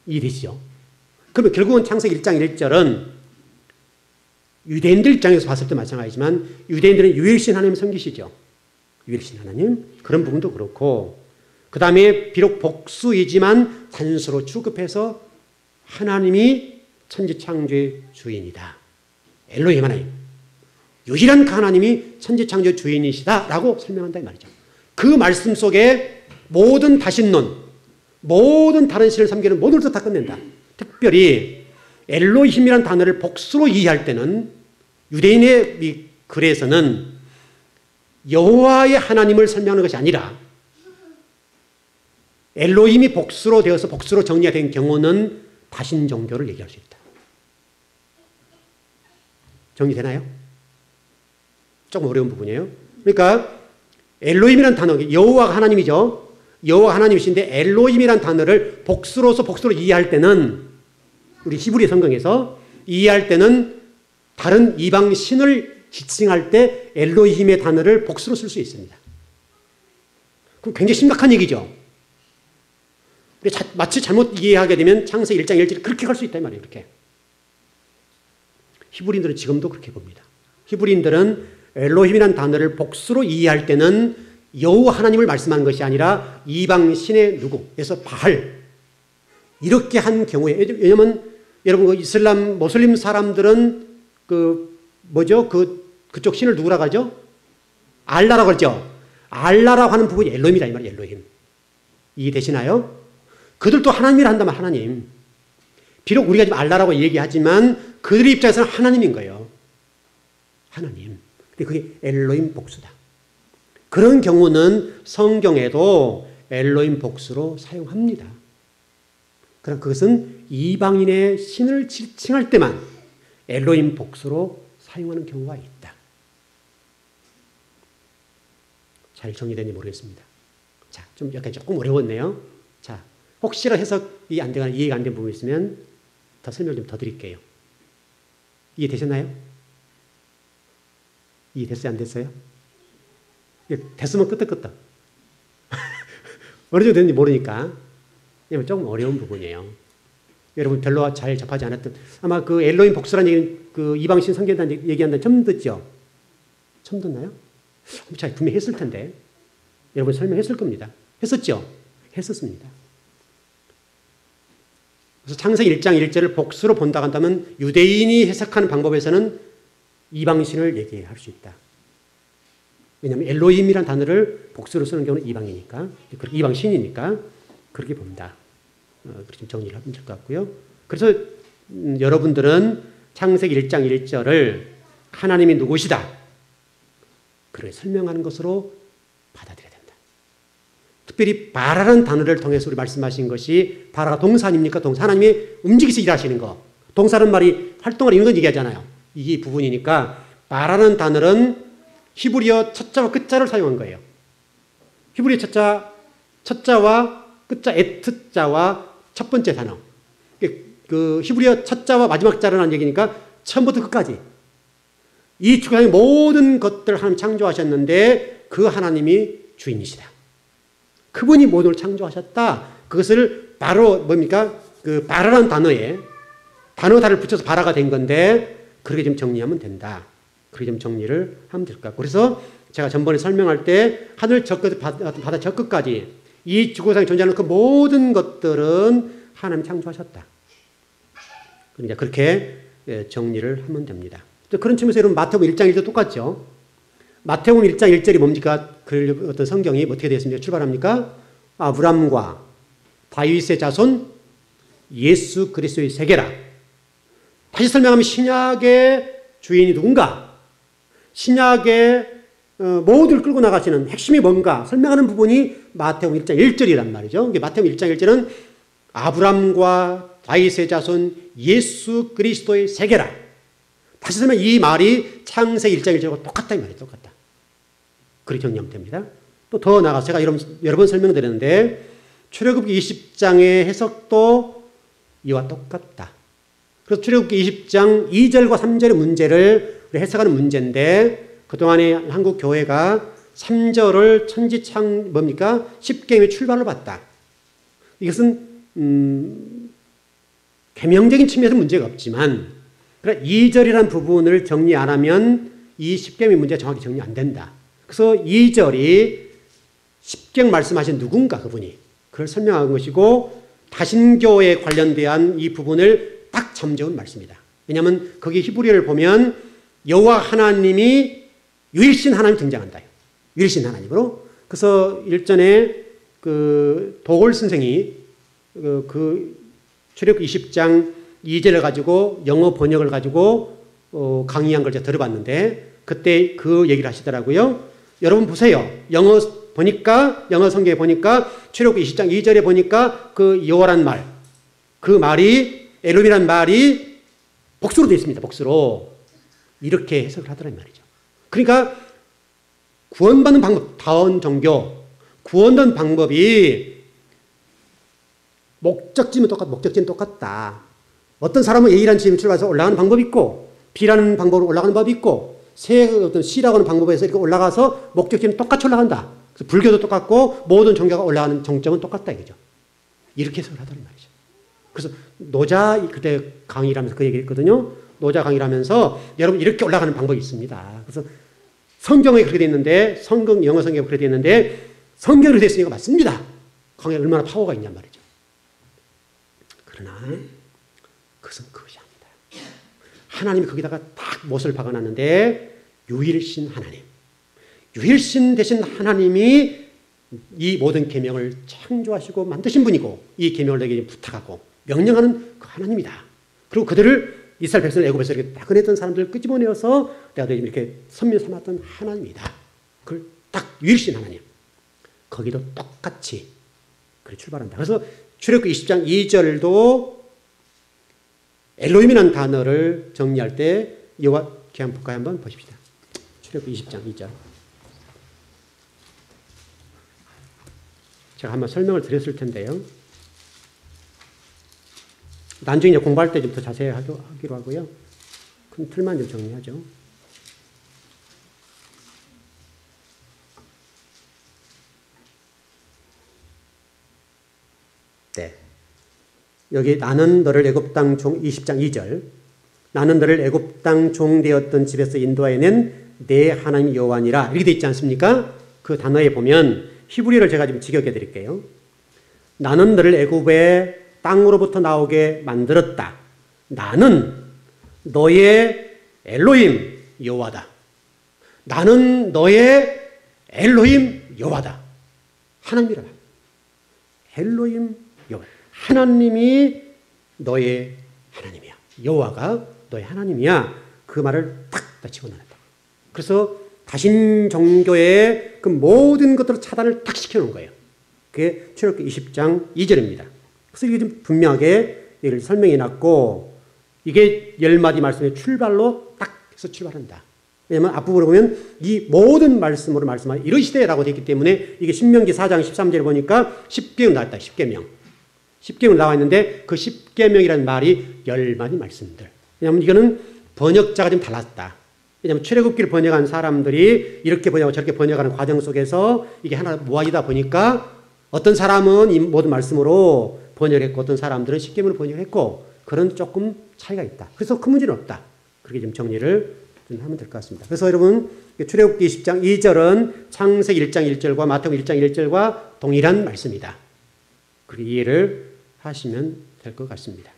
[SPEAKER 1] 이해되시죠? 그러면 결국은 창세기 1장 1절은 유대인들 입장에서 봤을 때 마찬가지지만 유대인들은 유일신 하나님 섬기시죠. 유일신 하나님 그런 부분도 그렇고 그 다음에 비록 복수이지만 단수로 취급해서 하나님이 천지 창조의 주인이다. 엘로힘 하나님 유일한 하나님이 천지 창조의 주인이시다라고 설명한다 이 말이죠. 그 말씀 속에 모든 다신론 모든 다른 신을 섬기는 모든 것을 다 끝낸다. 특별히 엘로힘이라는 단어를 복수로 이해할 때는 유대인의 이 글에서는 여호와의 하나님을 설명하는 것이 아니라 엘로힘이 복수로 되어서 복수로 정리가 된 경우는 다신 종교를 얘기할 수 있다. 정리되나요? 조금 어려운 부분이에요. 그러니까 엘로힘이라는 단어, 여호와가 하나님이죠. 여호와 하나님이신데 엘로힘이라는 단어를 복수로 이해할 때는 우리 히브리 성경에서 이해할 때는 다른 이방 신을 지칭할 때 엘로힘의 단어를 복수로 쓸 수 있습니다. 그럼 굉장히 심각한 얘기죠. 마치 잘못 이해하게 되면 창세기 1장 1절에 그렇게 갈 수 있다 이 말이에요. 이렇게. 히브리인들은 지금도 그렇게 봅니다. 히브리인들은 엘로힘이라는 단어를 복수로 이해할 때는 여호와 하나님을 말씀하는 것이 아니라 이방 신의 누구에서 바알 이렇게 한 경우에 왜냐하면 여러분 이슬람 모슬림 사람들은 그쪽 신을 누구라고 하죠? 알라라고 하죠. 알라라고 하는 부분이 엘로힘이다 이 말이에요. 엘로힘. 이해되시나요? 그들도 하나님이라 한다면 하나님. 비록 우리가 지금 알라라고 얘기하지만 그들의 입장에서는 하나님인 거예요. 하나님. 근데 그게 엘로힘 복수다. 그런 경우는 성경에도 엘로힘 복수로 사용합니다. 그러나 그것은 이방인의 신을 지칭할 때만 엘로힘 복수로 사용하는 경우가 있다. 잘 정리되는지 모르겠습니다. 자, 좀 약간 조금 어려웠네요. 자, 혹시나 해석이 안 되거나 이해가 안 된 부분이 있으면 더 설명 좀 더 드릴게요. 이해되셨나요? 이해됐어요? 안 됐어요? 됐으면 끄떡끄떡. 어느 정도 됐는지 모르니까. 조금 어려운 부분이에요. 여러분 별로 잘 접하지 않았던 아마 그 엘로힘 복수라는 얘기는 그 이방신 선교단 얘기한다는 처음 듣죠? 처음 듣나요? 자, 분명히 했을 텐데 여러분 설명했을 겁니다. 했었죠? 했었습니다. 그래서 창세기 1장 1절을 복수로 본다고 한다면 유대인이 해석하는 방법에서는 이방신을 얘기할 수 있다. 왜냐하면 엘로힘이라는 단어를 복수로 쓰는 경우는 이방이니까, 이방신이니까 그렇게 봅니다. 그렇게 정리를 하면 될 것 같고요. 그래서 여러분들은 창세기 1장 1절을 하나님이 누구시다. 그렇게 설명하는 것으로 받아들여야 된다. 특별히 바라라는 단어를 통해서 우리 말씀하신 것이 바라가 동사 아닙니까? 동사. 하나님이 움직이서 일하시는 거. 동사는 말이 활동을 이런 건 얘기하잖아요. 이 부분이니까 바라는 단어는 히브리어 첫자와 끝자를 사용한 거예요. 히브리어 첫자와 끝자 에트자와 첫 번째 단어. 그 히브리어 첫자와 마지막 자라는 얘기니까 처음부터 끝까지. 이 주관의 모든 것들을 하나님 창조하셨는데 그 하나님이 주인이시다. 그분이 모든 걸 창조하셨다. 그것을 바로 뭡니까? 그 바라라는 단어에 단어 달을 붙여서 바라가 된 건데 그렇게 좀 정리하면 된다. 그렇게 좀 정리를 하면 될 것 같고. 그래서 제가 전번에 설명할 때 하늘 저 끝, 바다 저 끝까지 이 지구상에 존재하는 그 모든 것들은 하나님이 창조하셨다. 그러니까 그렇게 정리를 하면 됩니다. 그런 측면에서 여러분 마태복음 1장 1절 똑같죠? 마태복음 1장 1절이 뭡니까? 그 어떤 성경이 어떻게 되어 있습니까? 출발합니까? 아브람과 다윗의 자손 예수 그리스도의 세계라. 다시 설명하면 신약의 주인이 누군가? 신약의 모두를 끌고 나가시는 핵심이 뭔가 설명하는 부분이 마태복음 1장 1절이란 말이죠. 마태복음 1장 1절은 아브람과 다윗의 자손 예수 그리스도의 세계라. 다시 설명 이 말이 창세기 1장 1절과 똑같다 이 말이에요. 똑같다. 그렇게 정리하면 됩니다. 또 더 나가서 제가 여러 번 설명드렸는데 출애굽기 20장의 해석도 이와 똑같다. 그래서 출애굽기 20장 2절과 3절의 문제를 해석하는 문제인데 그동안에 한국 교회가 3절을 천지창 뭡니까? 십계명의 출발로 봤다. 이것은 계명적인 측면에서 문제가 없지만 2절이라는 부분을 정리 안 하면 이 십계명 문제가 정확히 정리 안 된다. 그래서 2절이 십계명 말씀하신 누군가 그분이 그걸 설명한 것이고 다신교에 관련된 이 부분을 딱 잠재운 말씀이다. 왜냐하면 거기 히브리어를 보면 여호와 하나님이 유일신 하나님 등장한다. 유일신 하나님으로. 그래서 일전에 그 도골 선생이 그 출애굽기 20장 2절을 가지고 영어 번역을 가지고 강의한 걸 제가 들어봤는데 그때 그 얘기를 하시더라고요. 여러분 보세요. 영어 성경에 보니까 출애굽기 20장 2절에 보니까 그 여호와란 말, 그 말이 엘롬이란 말이 복수로 되어 있습니다. 복수로. 이렇게 해석을 하더란 말이죠. 그러니까 구원받는 방법, 다원 종교, 구원받는 방법이 목적지는 똑같다. 어떤 사람은 A라는 지점에 출발해서 올라가는 방법이 있고 B라는 방법으로 올라가는 방법이 있고 어떤 C라고 하는 방법에서 이렇게 올라가서 목적지는 똑같이 올라간다. 그래서 불교도 똑같고 모든 종교가 올라가는 정점은 똑같다 이거죠. 이렇게 해석을 하더란 말이죠. 그래서 노자 그때 강의를 하면서 그 얘기를 했거든요. 노자 강의를 하면서 여러분 이렇게 올라가는 방법이 있습니다. 그래서 성경에 그렇게 되어 있는데 영어 성경에 그렇게 되어 있는데 성경으로 되어 있으니까 맞습니다. 강의에 얼마나 파워가 있냔 말이죠. 그러나 그것은 그것이 아니다. 하나님이 거기다가 딱 못을 박아놨는데 유일신 하나님. 유일신 되신 하나님이 이 모든 계명을 창조하시고 만드신 분이고 이 계명을 내게 부탁하고 명령하는 그 하나님이다. 그리고 그들을 이스라엘 백성을 애굽에서 이렇게 딱 꺼냈던 사람들을 끄집어내어서 내가 이렇게 선민 삼았던 하나님이다. 그걸 딱 유일신 하나님. 거기도 똑같이 그래 출발한다. 그래서 출애굽기 20장 2절도 엘로힘이라는 단어를 정리할 때 여호와 기한폭가에 한번 보십시다. 출애굽기 20장 2절. 제가 한번 설명을 드렸을 텐데요. 나중에 공부할 때 좀 더 자세히 하기로 하고요. 큰 틀만 좀 정리하죠. 네. 여기 나는 너를 애굽 땅 종 20장 2절 나는 너를 애굽 땅 종 되었던 집에서 인도하여 낸 내 하나님 여호와니라 이렇게 돼 있지 않습니까? 그 단어에 보면 히브리어를 제가 지금 직역해 드릴게요. 나는 너를 애굽의 땅으로부터 나오게 만들었다. 나는 너의 엘로힘 여호와다. 나는 너의 엘로힘 여호와다. 하나님이라. 엘로힘 여호와. 하나님이 너의 하나님이야. 여호와가 너의 하나님이야. 그 말을 탁 집어넣었다. 그래서 다신 종교의 그 모든 것들을 차단을 탁 시켜놓은 거예요. 그게 출애굽기 20장 2절입니다. 그래서 이게 좀 분명하게 이걸 설명해 놨고 이게 10마디 말씀의 출발로 딱 해서 출발한다. 왜냐하면 앞부분을 보면 이 모든 말씀으로 말씀하여 이르시되라고 되어 있기 때문에 이게 신명기 4장 13절에 보니까 10계명 나왔다. 10계명. 10계명 나와 있는데 그 10계명이라는 말이 10마디 말씀들. 왜냐하면 이거는 번역자가 좀 달랐다. 왜냐하면 출애굽기를 번역한 사람들이 이렇게 번역하고 저렇게 번역하는 과정 속에서 이게 하나 모아지다 보니까 어떤 사람은 이 모든 말씀으로 번역을 했고 어떤 사람들은 10계명으로 번역을 했고 그런 조금 차이가 있다. 그래서 큰 문제는 없다. 그렇게 좀 정리를 좀 하면 될 것 같습니다. 그래서 여러분 출애굽기 20장 2절은 창세기 1장 1절과 마태복음 1장 1절과 동일한 말씀이다. 그렇게 이해를 하시면 될 것 같습니다.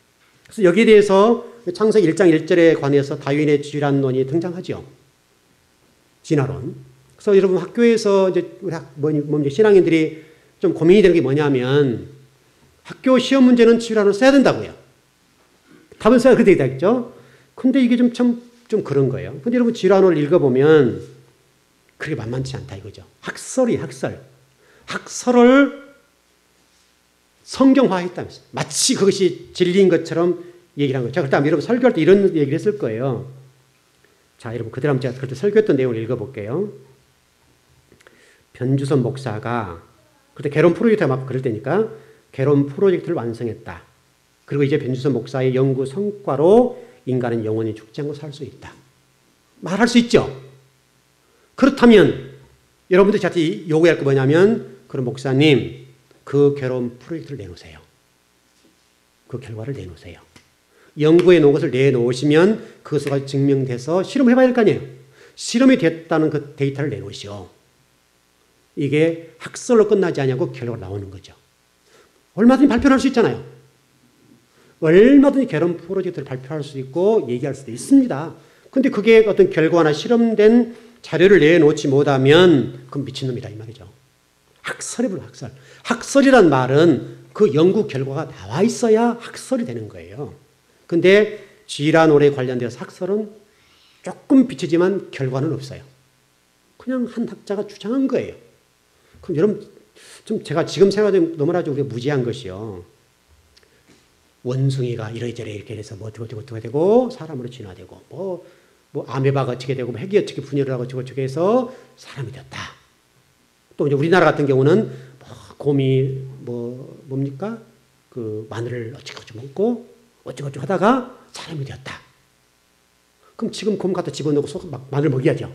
[SPEAKER 1] 그래서 여기에 대해서 창세기 1장 1절에 관해서 다윈의 진화론이 등장하죠. 진화론. 그래서 여러분 학교에서 이제 우리 신앙인들이 좀 고민이 되는 게 뭐냐면 학교 시험 문제는 진화론을 써야 된다고요. 답은 써야 그렇게 되어 있죠. 근데 이게 좀 그런 거예요. 근데 여러분 진화론을 읽어보면 그렇게 만만치 않다 이거죠. 학설이 학설. 학설을 성경화했다면서 마치 그것이 진리인 것처럼 얘기를 한 거죠. 자, 그다음 여러분 설교할 때 이런 얘기를 했을 거예요. 자, 여러분 그대로 한번 제가 그때 설교했던 내용을 읽어볼게요. 변주선 목사가 그때 개론 프로젝트가 막 그럴 때니까 개론 프로젝트를 완성했다. 그리고 이제 변주선 목사의 연구 성과로 인간은 영원히 죽지 않고 살 수 있다. 말할 수 있죠. 그렇다면 여러분들이 저한테 요구할 게 뭐냐면 그럼 목사님 그 개론 프로젝트를 내놓으세요. 그 결과를 내놓으세요. 연구해 놓은 것을 내놓으시면 그것이 증명돼서 실험을 해봐야 될 거 아니에요. 실험이 됐다는 그 데이터를 내놓으시오. 이게 학설로 끝나지 않냐고 결과가 나오는 거죠. 얼마든지 발표를 할 수 있잖아요. 얼마든지 개론 프로젝트를 발표할 수 있고 얘기할 수도 있습니다. 근데 그게 어떤 결과나 실험된 자료를 내놓지 못하면 그건 미친놈이다 이 말이죠. 학설이 불러 학설. 학설이란 말은 그 연구 결과가 나와 있어야 학설이 되는 거예요. 근데 진화론에 관련돼서 학설은 조금 비치지만 결과는 없어요. 그냥 한 학자가 주장한 거예요. 그럼 여러분 좀 제가 지금 생각하면 너무나 좀 우리가 무지한 것이요. 원숭이가 이래저래 이렇게 해서 뭐 어떻게 되고 사람으로 진화되고 뭐 아메바가 어떻게 되고 핵이 어떻게 분열을 하고 어떻게 해서 사람이 됐다. 또 이제 우리나라 같은 경우는 곰이 뭡니까? 그 마늘을 어찌어찌 먹고 어찌어찌 하다가 사람이 되었다. 그럼 지금 곰 갖다 집어넣고 막 마늘 먹여야죠.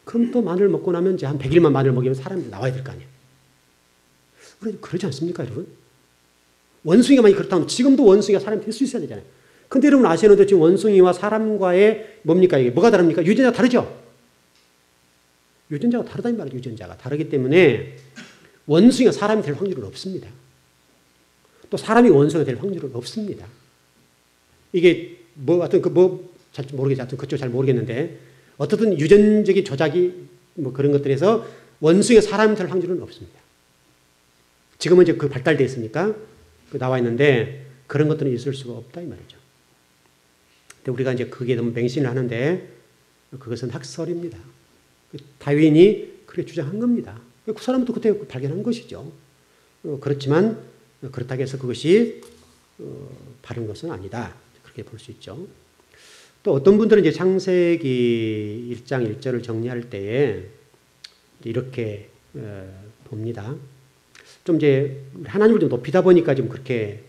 [SPEAKER 1] 그럼 또 마늘 먹고 나면 이제 한 100일만 마늘 먹이면 사람이 나와야 될 거 아니에요. 그러지 않습니까, 여러분? 원숭이가 만약 그렇다면 지금도 원숭이가 사람이 될 수 있어야 되잖아요. 근데 여러분 아시는데 지금 원숭이와 사람과의 뭡니까 이게 뭐가 다릅니까? 유전자가 다르죠. 유전자가 다르다는 말이에요. 유전자가 다르기 때문에 원숭이가 사람이 될 확률은 없습니다. 또 사람이 원숭이가 될 확률은 없습니다. 이게 잘 모르겠어요. 하여튼 그쪽 잘 모르겠는데 어떻든 유전적인 조작이 그런 것들에서 원숭이가 사람이 될 확률은 없습니다. 지금은 이제 그 발달되어 있으니까 나와 있는데 그런 것들은 있을 수가 없다 이 말이죠. 근데 우리가 이제 그게 너무 맹신을 하는데 그것은 학설입니다. 다윈이 그렇게 주장한 겁니다. 그 사람은 또 그때 발견한 것이죠. 그렇지만 그렇다고 해서 그것이 바른 것은 아니다. 그렇게 볼 수 있죠. 또 어떤 분들은 이제 창세기 1장 1절을 정리할 때에 이렇게 봅니다. 좀 이제 하나님을 좀 높이다 보니까 좀 그렇게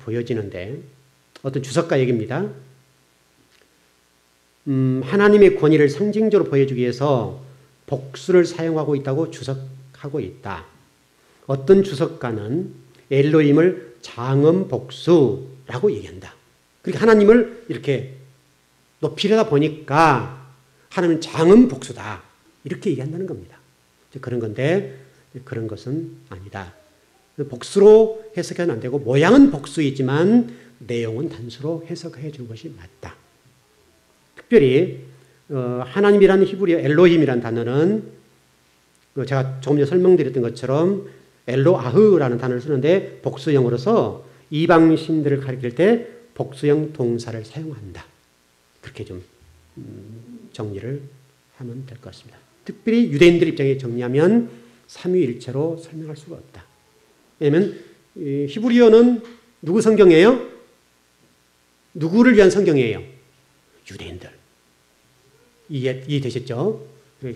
[SPEAKER 1] 보여지는데 어떤 주석가 얘기입니다. 하나님의 권위를 상징적으로 보여주기 위해서 복수를 사용하고 있다고 주석하고 있다. 어떤 주석가는 엘로힘을 장엄복수라고 얘기한다. 그러니까 하나님을 이렇게 높이려다 보니까 하나님은 장엄복수다. 이렇게 얘기한다는 겁니다. 그런 건데 그런 것은 아니다. 복수로 해석해는 안 되고 모양은 복수이지만 내용은 단수로 해석해 주는 것이 맞다. 특별히 하나님이라는 히브리어 엘로힘이라는 단어는 제가 조금 전에 설명드렸던 것처럼 엘로아흐라는 단어를 쓰는데 복수형으로서 이방신들을 가리킬 때 복수형 동사를 사용한다. 그렇게 좀 정리를 하면 될 것 같습니다. 특별히 유대인들 입장에 정리하면 삼위일체로 설명할 수가 없다. 왜냐하면 히브리어는 누구 성경이에요? 누구를 위한 성경이에요? 유대인들. 이해되셨죠?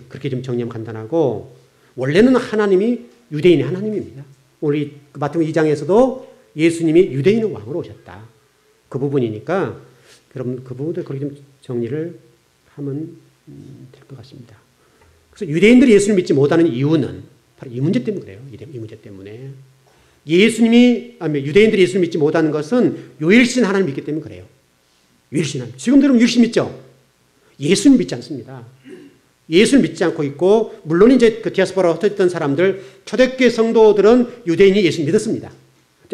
[SPEAKER 1] 그렇게 좀 정리하면 간단하고 원래는 하나님이 유대인의 하나님입니다. 우리 마태복음 2장에서도 예수님이 유대인의 왕으로 오셨다. 그 부분이니까 여러분 그 부분도 그렇게 좀 정리를 하면 될 것 같습니다. 그래서 유대인들이 예수를 믿지 못하는 이유는 바로 이 문제 때문에 그래요. 이 문제 때문에. 유대인들이 예수를 믿지 못하는 것은 유일신 하나님 믿기 때문에 그래요. 유일신 하나님. 지금도 여러분 유일신 믿죠? 예수를 믿지 않습니다. 예수를 믿지 않고 있고, 물론 이제 그 디아스포라로 흩어졌던 사람들, 초대교회 성도들은 유대인이 예수를 믿었습니다.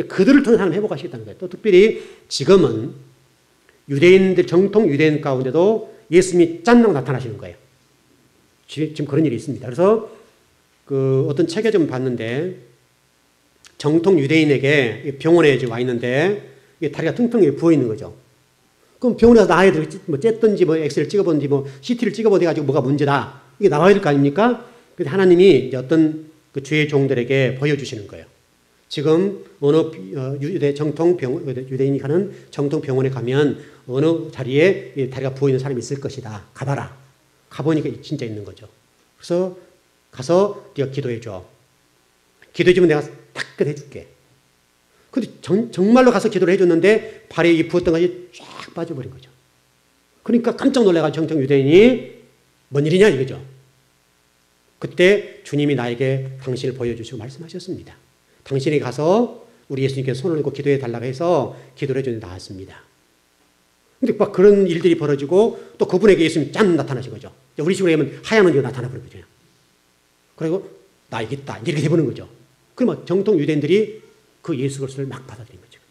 [SPEAKER 1] 그들을 통해 하나님 회복하시겠다는 거예요. 또 특별히 지금은 유대인들, 정통 유대인 가운데도 예수님이 짠나고 나타나시는 거예요. 지금 그런 일이 있습니다. 그래서 그 어떤 책에 좀 봤는데, 정통 유대인에게 병원에 와 있는데, 다리가 퉁퉁 부어 있는 거죠. 그럼 병원에 가서 나와야 돼. 뭐 쨌든지 뭐 엑스를 찍어보든지 뭐 CT를 찍어보든지 뭐가 문제다. 이게 나와야 될 거 아닙니까? 근데 하나님이 이제 어떤 그 주의 종들에게 보여주시는 거예요. 지금 어느 유대인이 가는 정통 병원에 가면 어느 자리에 다리가 부어 있는 사람이 있을 것이다. 가봐라. 가보니까 진짜 있는 거죠. 그래서 가서 네가 기도해줘. 기도해주면 내가 딱 해줄게. 근데 정말로 가서 기도를 해줬는데 발에 이 부었던 것이 쫙 빠져버린 거죠. 그러니까 깜짝 놀라가지고 정통 유대인이 뭔 일이냐 이거죠. 그때 주님이 나에게 당신을 보여주시고 말씀하셨습니다. 당신이 가서 우리 예수님께서 손을 얹고 기도해 달라고 해서 기도를 해주는데 나왔습니다. 근데 막 그런 일들이 벌어지고 또 그분에게 예수님이 짠 나타나신 거죠. 우리 식으로 하면 하얀 언니가 나타나버린 거죠. 그리고 나 이겼다. 이렇게 돼버린 거죠. 그러면 정통 유대인들이 그 예수 그리스도를 막 받아들인 거죠.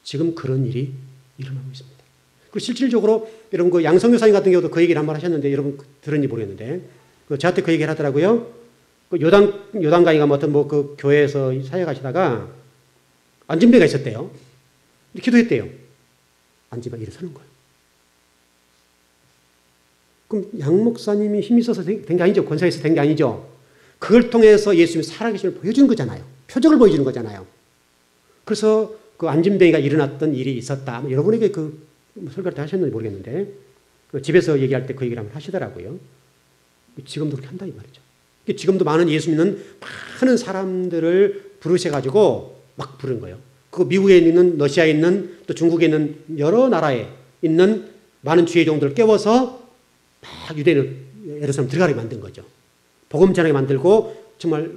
[SPEAKER 1] 지금 그런 일이 일어나고 있습니다. 그리고 실질적으로 여러분 그 양성교사님 같은 경우도 그 얘기를 한 번 하셨는데 여러분 들었는지 모르겠는데 저한테 그 얘기를 하더라고요. 그 요단강이가 뭐 어떤 뭐 그 교회에서 사역하시다가 안진뱅이가 있었대요. 기도했대요. 안진뱅이가 일어서는 거예요. 그럼 양 목사님이 힘이 있어서 된 게 아니죠. 권세가 있어서 된 게 아니죠. 그걸 통해서 예수님이 살아계심을 보여주는 거잖아요. 표적을 보여주는 거잖아요. 그래서 그 안진뱅이가 일어났던 일이 있었다. 여러분에게 그 설교를 하셨는지 모르겠는데 집에서 얘기할 때 그 얘기를 한번 하시더라고요. 지금도 그렇게 한다 이 말이죠. 지금도 많은 예수 믿는 많은 사람들을 부르셔가지고 막 부른 거예요. 그 미국에 있는, 러시아에 있는, 또 중국에 있는 여러 나라에 있는 많은 주의 종들을 깨워서 막 유대인 예루살렘 들어가게 만든 거죠. 복음 전하게 만들고 정말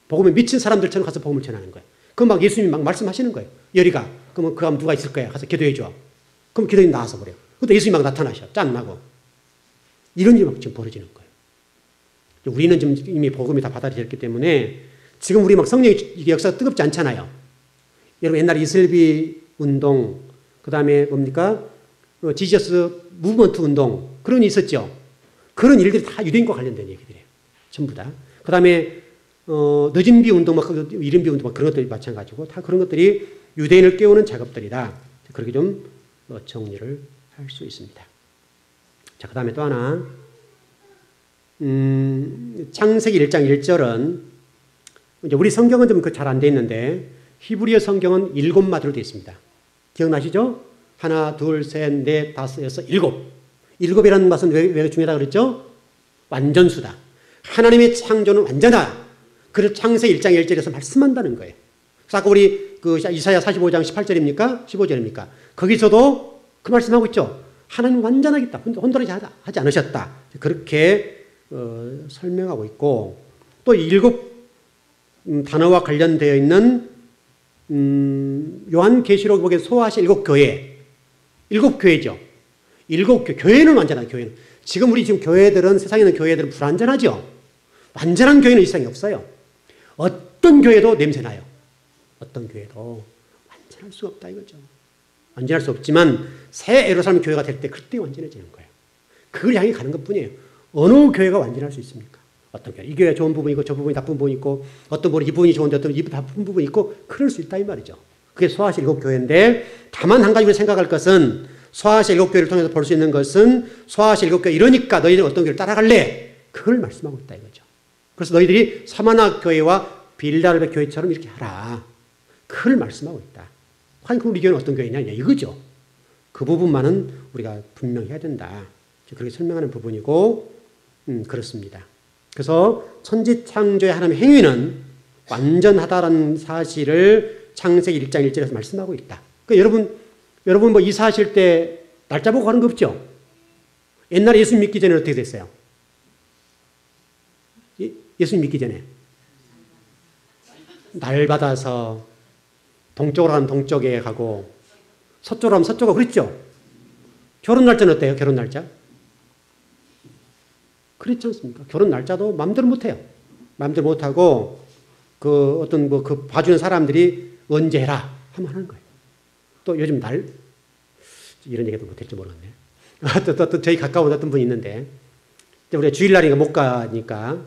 [SPEAKER 1] 복음에 미친 사람들처럼 가서 복음을 전하는 거예요. 그럼 막 예수님이 막 말씀하시는 거예요. 열이가. 그러면 그 다음 누가 있을 거야. 가서 기도해 줘. 그럼 기도인 나와서 버려요. 그때 예수님이 막 나타나셔. 짠나고. 이런 일이 막 지금 벌어지는 거예요. 우리는 지금 이미 복음이 다 받아들였기 때문에 지금 우리 막 성령의 역사가 뜨겁지 않잖아요. 여러분 옛날에 이슬비 운동, 그 다음에 뭡니까? 지저스 무브먼트 운동, 그런 일이 있었죠. 그런 일들이 다 유대인과 관련된 얘기들이에요. 전부 다. 그 다음에 늦은 비 운동, 막 이른 비 운동, 막 그런 것들이 마찬가지고 다 그런 것들이 유대인을 깨우는 작업들이다. 그렇게 좀 정리를 할 수 있습니다. 자, 그 다음에 또 하나. 창세기 1장 1절은 이제 우리 성경은 좀 잘 안 돼 있는데 히브리어 성경은 7마디로 되어 있습니다. 기억나시죠? 하나, 둘, 셋, 넷, 다섯, 여섯, 일곱. 일곱이라는 것은 왜 중요하다고 그랬죠? 완전수다. 하나님의 창조는 완전하다. 그래서 창세기 1장 1절에서 말씀한다는 거예요. 그래서 아까 우리 그 이사야 45장 18절입니까? 15절입니까? 거기서도 그 말씀하고 있죠. 하나님 완전하겠다. 혼돈하지 하지 않으셨다. 그렇게 설명하고 있고 또 7 단어와 관련되어 있는 요한계시록 보기에 소아시 7교회, 7교회죠. 7교회, 교회는 완전한 교회는. 지금 우리 지금 교회들은, 세상에 있는 교회들은 불완전하죠. 완전한 교회는 이 세상에 없어요. 어떤 교회도 냄새나요. 어떤 교회도 완전할 수 없다 이거죠. 완전할 수 없지만 새 예루살렘 교회가 될 때 그때 완전해지는 거예요. 그걸 향해 가는 것뿐이에요. 어느 교회가 완전할 수 있습니까? 어떤 교회, 이 교회 좋은 부분이 있고 저 부분이 나쁜 부분이 있고 어떤 부분이 이 부분이 좋은데 어떤 부분이 나쁜 부분이 있고 그럴 수 있다 이 말이죠. 그게 소아시 7교회인데 다만 한 가지 우리가 생각할 것은 소아시 7교회를 통해서 볼 수 있는 것은 소아시 7교회 이러니까 너희들은 어떤 교회를 따라갈래? 그걸 말씀하고 있다 이거죠. 그래서 너희들이 사마나 교회와 빌라델비아 교회처럼 이렇게 하라. 그걸 말씀하고 있다. 과연 우리 교회는 어떤 교회냐 이거죠. 그 부분만은 우리가 분명히 해야 된다. 그렇게 설명하는 부분이고 그렇습니다. 그래서 천지창조의 하나님의 행위는 완전하다라는 사실을 창세기 1장 1절에서 말씀하고 있다. 그러니까 여러분 뭐 이사하실 때 날짜 보고 하는 거 없죠? 옛날에 예수 믿기 전에 어떻게 됐어요? 예수 믿기 전에 날 받아서 동쪽으로 가면 동쪽에 가고 서쪽으로 가면 서쪽으로 그랬죠? 결혼 날짜는 어때요? 결혼 날짜? 그렇지 않습니까? 결혼 날짜도 마음대로 못해요. 마음대로 못하고 그 어떤 뭐 그 봐주는 사람들이 언제 해라 하면 하는 거예요. 또 요즘 이런 얘기도 못할지 모르겠네. 또 저희 가까운 어떤 분이 있는데 우리가 주일날이니까 못 가니까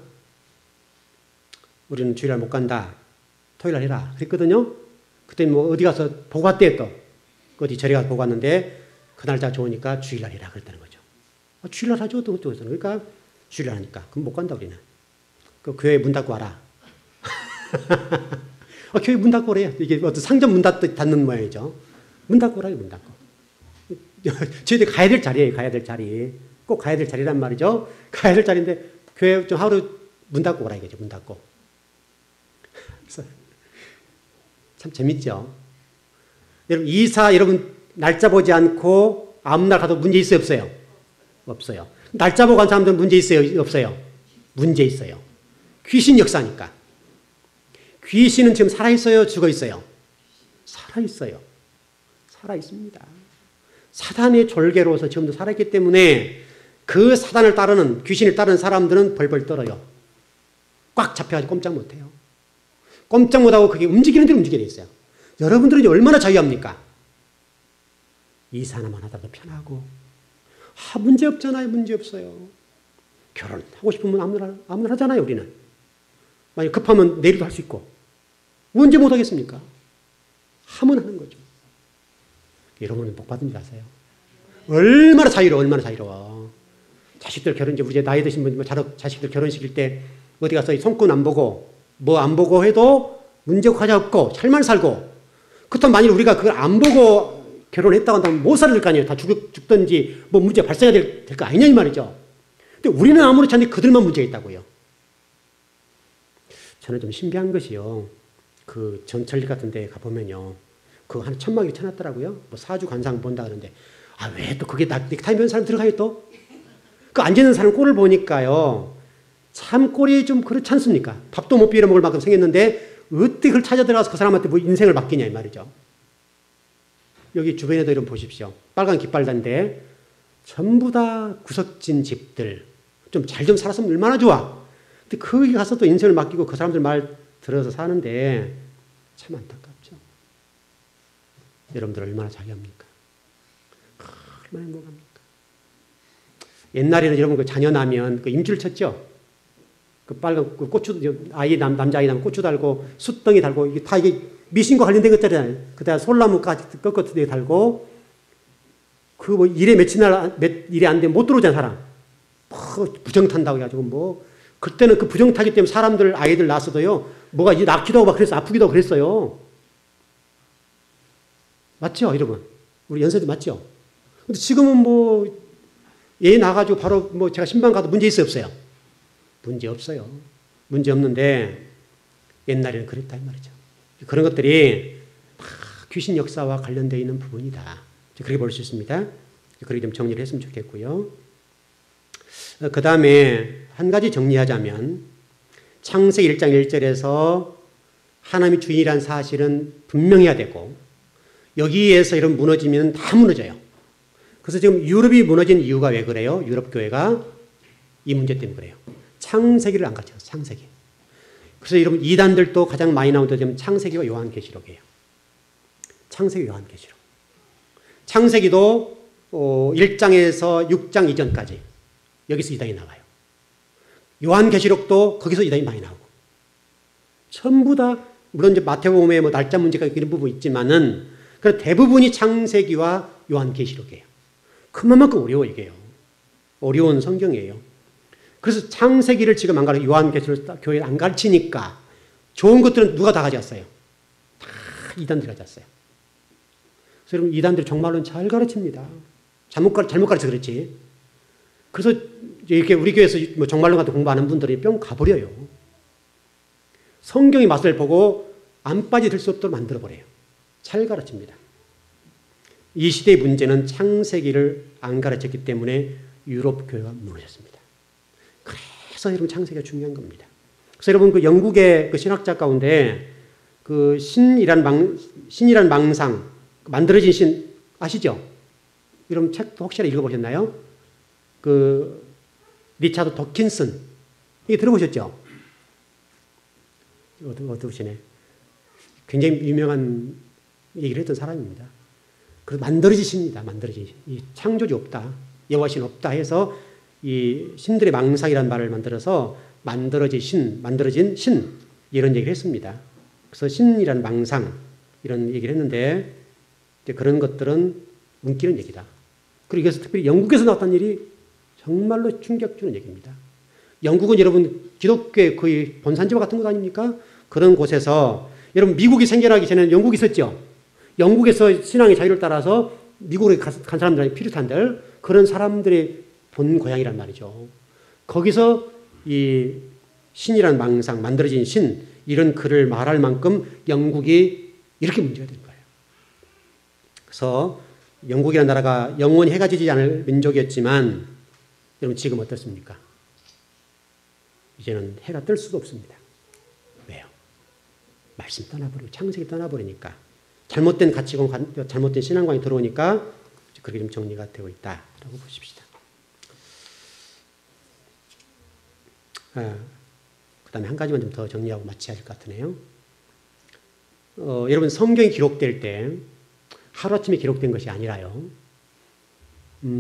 [SPEAKER 1] 우리는 주일날 못 간다. 토요일날 해라. 그랬거든요. 그때 뭐 어디 가서 보고 왔대요 또. 어디 절에 가서 보고 왔는데 그 날짜 좋으니까 주일날 해라 그랬다는 거죠. 주일날 하죠. 또 그러니까 주일날 하니까. 그럼 못 간다 우리는. 그 교회 문 닫고 와라. 교회 문 닫고 오래요. 이게 어떤 상점 문 닫는 모양이죠. 문 닫고 오라요. 문 닫고. 저희들 가야 될 자리예요. 가야 될 자리. 꼭 가야 될 자리란 말이죠. 가야 될 자리인데 교회 좀 하루 문 닫고 오라 이거죠. 문 닫고. 그래서 참 재밌죠. 여러분 날짜 보지 않고 아무 날 가도 문제 있어요? 없어요? 없어요. 날짜 보고 간 사람들은 문제 있어요? 없어요? 문제 있어요. 귀신 역사니까. 귀신은 지금 살아있어요? 죽어있어요? 살아있어요. 살아있습니다. 사단의 졸개로서 지금도 살아있기 때문에 그 사단을 따르는, 귀신을 따르는 사람들은 벌벌 떨어요. 꽉 잡혀가지고 꼼짝 못해요. 꼼짝 못하고 그게 움직이는 대로 움직이게 돼 있어요. 여러분들은 얼마나 자유합니까? 이사 하나만 하다도 편하고. 문제 없잖아요. 문제 없어요. 결혼하고 싶으면 아무나 하잖아요. 우리는. 만약 급하면 내일도 할 수 있고. 언제 못 하겠습니까? 하면 하는 거죠. 여러분은 복 받은 줄 아세요? 얼마나 자유로워. 자식들 이제 우리 나이 드신 분, 자식들 결혼시킬 때 어디 가서 손금 안 보고, 뭐 안 보고 해도 문제 과자 없고, 잘만 살고. 그렇다면 만일 우리가 그걸 안 보고 결혼했다고 한다면 못 살을 거 아니에요. 다 죽든지 뭐 문제 발생해야 될 거 아니냐 이 말이죠. 근데 우리는 아무렇지 않은데 그들만 문제가 있다고요. 저는 좀 신비한 것이요. 그 전철 같은 데 가보면요. 그거 한 천막이 쳐놨더라고요. 뭐 사주 관상 본다 그러는데 왜 또 그게 넥타이 매는 사람 들어가요 또? 그 앉아있는 사람 꼴을 보니까요. 참 꼴이 좀 그렇지 않습니까? 밥도 못 비벼 먹을 만큼 생겼는데 어떻게 그걸 찾아 들어가서 그 사람한테 뭐 인생을 맡기냐 이 말이죠. 여기 주변에도 이런 보십시오. 빨간 깃발단데 전부 다 구석진 집들. 좀 잘 좀 살았으면 얼마나 좋아. 근데 거기 가서 또 인생을 맡기고 그 사람들 말 들어서 사는데 참 안타깝죠. 여러분들 얼마나 자유합니까? 얼마나 행복합니까? 옛날에는 여러분 그 자녀 나면 그 임줄 쳤죠? 그 빨간 그 고추, 남자아이 나면 고추 달고 숯덩이 달고 이게 다 이게 미신과 관련된 것들이잖아요. 그다음에 솔나무까지 꺾어서 달고 그 뭐 일에 일에 안 되면 못 들어오잖아 사람. 부정 탄다고 해가지고 뭐 그때는 그 부정 타기 때문에 사람들 아이들 낳았어도요 뭐가 이제 낳기도 하고 막 그랬어 아프기도 하고 그랬어요. 맞죠 여러분? 우리 연세도 맞죠? 근데 지금은 뭐 얘 나가지고 바로 뭐 제가 신방 가도 문제 있어요 없어요? 문제 없어요. 문제 없는데 옛날에는 그랬다 이 말이죠. 그런 것들이 다 귀신 역사와 관련되어 있는 부분이다. 그렇게 볼 수 있습니다. 그렇게 좀 정리를 했으면 좋겠고요. 그 다음에 한 가지 정리하자면 창세기 1장 1절에서 하나님이 주인이라는 사실은 분명해야 되고 여기에서 이런 무너지면 다 무너져요. 그래서 지금 유럽이 무너진 이유가 왜 그래요? 유럽 교회가 이 문제 때문에 그래요. 창세기를 안 가르쳐요. 창세기. 그래서 여러분 이단들도 가장 많이 나오는 게 창세기와 요한계시록이에요. 창세기, 요한계시록. 창세기도 1장에서 6장 이전까지 여기서 이단이 나와요. 요한계시록도 거기서 이단이 많이 나오고 전부 다 물론 이제 마태복음에 뭐 날짜 문제가 이런 부분이 있지만은 대부분이 창세기와 요한계시록이에요. 그만큼 어려워 이게요. 어려운 성경이에요. 그래서 창세기를 지금 안 가르쳐 요한계시록 교회에 안 가르치니까 좋은 것들은 누가 다 가져왔어요? 다 이단들이 가져왔어요. 그래서 여러분 이단들이 정말로 잘 가르칩니다. 잘못 가르쳐 그렇지. 그래서 이렇게 우리 교회에서 뭐 정말로 같은 공부하는 분들이 뿅 가버려요. 성경의 맛을 보고 안 빠져들 수 없도록 만들어버려요. 잘 가르칩니다. 이 시대의 문제는 창세기를 안 가르쳤기 때문에 유럽 교회가 무너졌습니다. 그래서 여러분 창세기가 중요한 겁니다. 그래서 여러분 그 영국의 그 신학자 가운데 그 신이란 망상, 만들어진 신 아시죠? 여러분 책도 혹시 읽어보셨나요? 그 리차드 도킨슨 이게 들어보셨죠? 어떠시네. 굉장히 유명한 얘기를 했던 사람입니다. 그래서 만들어진 신입니다. 만들어진 신. 이 창조주 없다. 여호와신 없다 해서 이 신들의 망상이라는 말을 만들어서 만들어진 신 이런 얘기를 했습니다. 그래서 신이란 망상 이런 얘기를 했는데 이제 그런 것들은 웃기는 얘기다. 그리고 이것은 특별히 영국에서 나왔다는 일이 정말로 충격 주는 얘기입니다. 영국은 여러분 기독교의 거의 본산지와 같은 것 아닙니까? 그런 곳에서 여러분 미국이 생겨나기 전에는 영국이 있었죠. 영국에서 신앙의 자유를 따라서 미국에 간 사람들이 피르탄들 그런 사람들의 본 고향이란 말이죠. 거기서 이 신이란 망상, 만들어진 신 이런 글을 말할 만큼 영국이 이렇게 문제가 된 거예요. 그래서 영국이라는 나라가 영원히 해가 지지 않을 민족이었지만 여러분 지금 어떻습니까? 이제는 해가 뜰 수도 없습니다. 왜요? 말씀 떠나버리고 창세기 떠나버리니까 잘못된 가치관, 잘못된 신앙관이 들어오니까 그렇게 좀 정리가 되고 있다라고 보십시다. 그 다음에 한 가지만 좀 더 정리하고 마쳐야 할 것 같으네요. 여러분 성경이 기록될 때 하루아침에 기록된 것이 아니라요.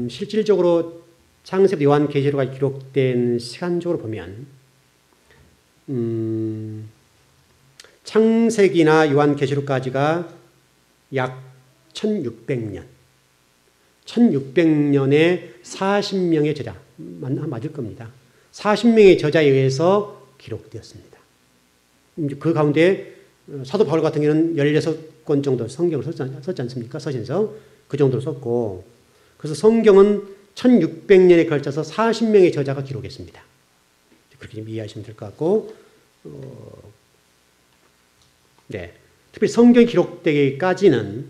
[SPEAKER 1] 실질적으로 창세기 요한계시록이 기록된 시간적으로 보면 창세기나 요한계시록까지가 약 1600년. 1600년에 40명의 저자, 맞을 겁니다. 40명의 저자에 의해서 기록되었습니다. 그 가운데 사도 바울 같은 경우는 16권 정도 성경을 썼지 않습니까? 서신서. 그 정도로 썼고, 그래서 성경은 1600년에 걸쳐서 40명의 저자가 기록했습니다. 그렇게 좀 이해하시면 될 것 같고, 네. 특별히 성경이 기록되기까지는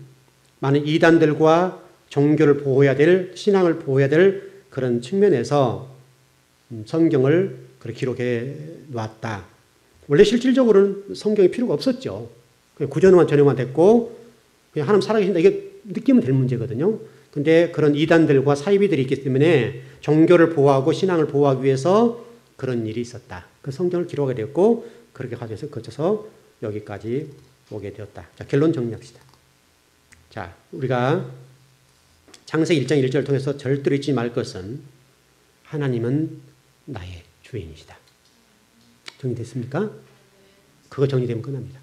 [SPEAKER 1] 많은 이단들과 종교를 보호해야 될, 신앙을 보호해야 될 그런 측면에서 성경을 그렇게 기록해 놨다. 원래 실질적으로는 성경이 필요가 없었죠. 그냥 구전만 전용만 됐고, 그냥 하나님 살아계신다. 이게 느끼면 될 문제거든요. 근데 그런 이단들과 사이비들이 있기 때문에 종교를 보호하고 신앙을 보호하기 위해서 그런 일이 있었다. 그 성경을 기록하게 되었고, 그렇게 과정에서 거쳐서 여기까지 오게 되었다. 자, 결론 정리합시다. 자, 우리가 창세기 1장 1절을 통해서 절대로 잊지 말 것은 하나님은 나의 주인이시다. 정리됐습니까? 그거 정리되면 끝납니다.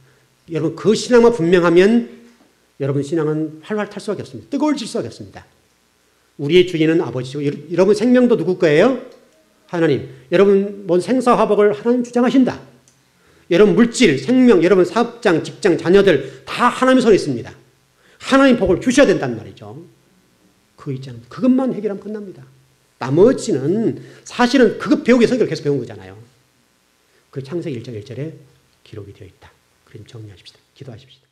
[SPEAKER 1] 여러분 그 신앙만 분명하면 여러분 신앙은 활활 탈 수밖에 없습니다. 뜨거워질 수밖에 없습니다. 우리의 주인은 아버지시고 여러분 생명도 누구 거예요? 하나님. 여러분 뭔 생사화복을 하나님 주장하신다. 여러분 물질, 생명, 여러분 사업장, 직장, 자녀들 다 하나님 손에 있습니다. 하나님 복을 주셔야 된단 말이죠. 그 있잖아요. 그것만 해결하면 끝납니다. 나머지는 사실은 그것 배우기 위해서 계속 배운 거잖아요. 그 창세기 1장 1절에 기록이 되어 있다. 그럼 정리하십시다. 기도하십시다.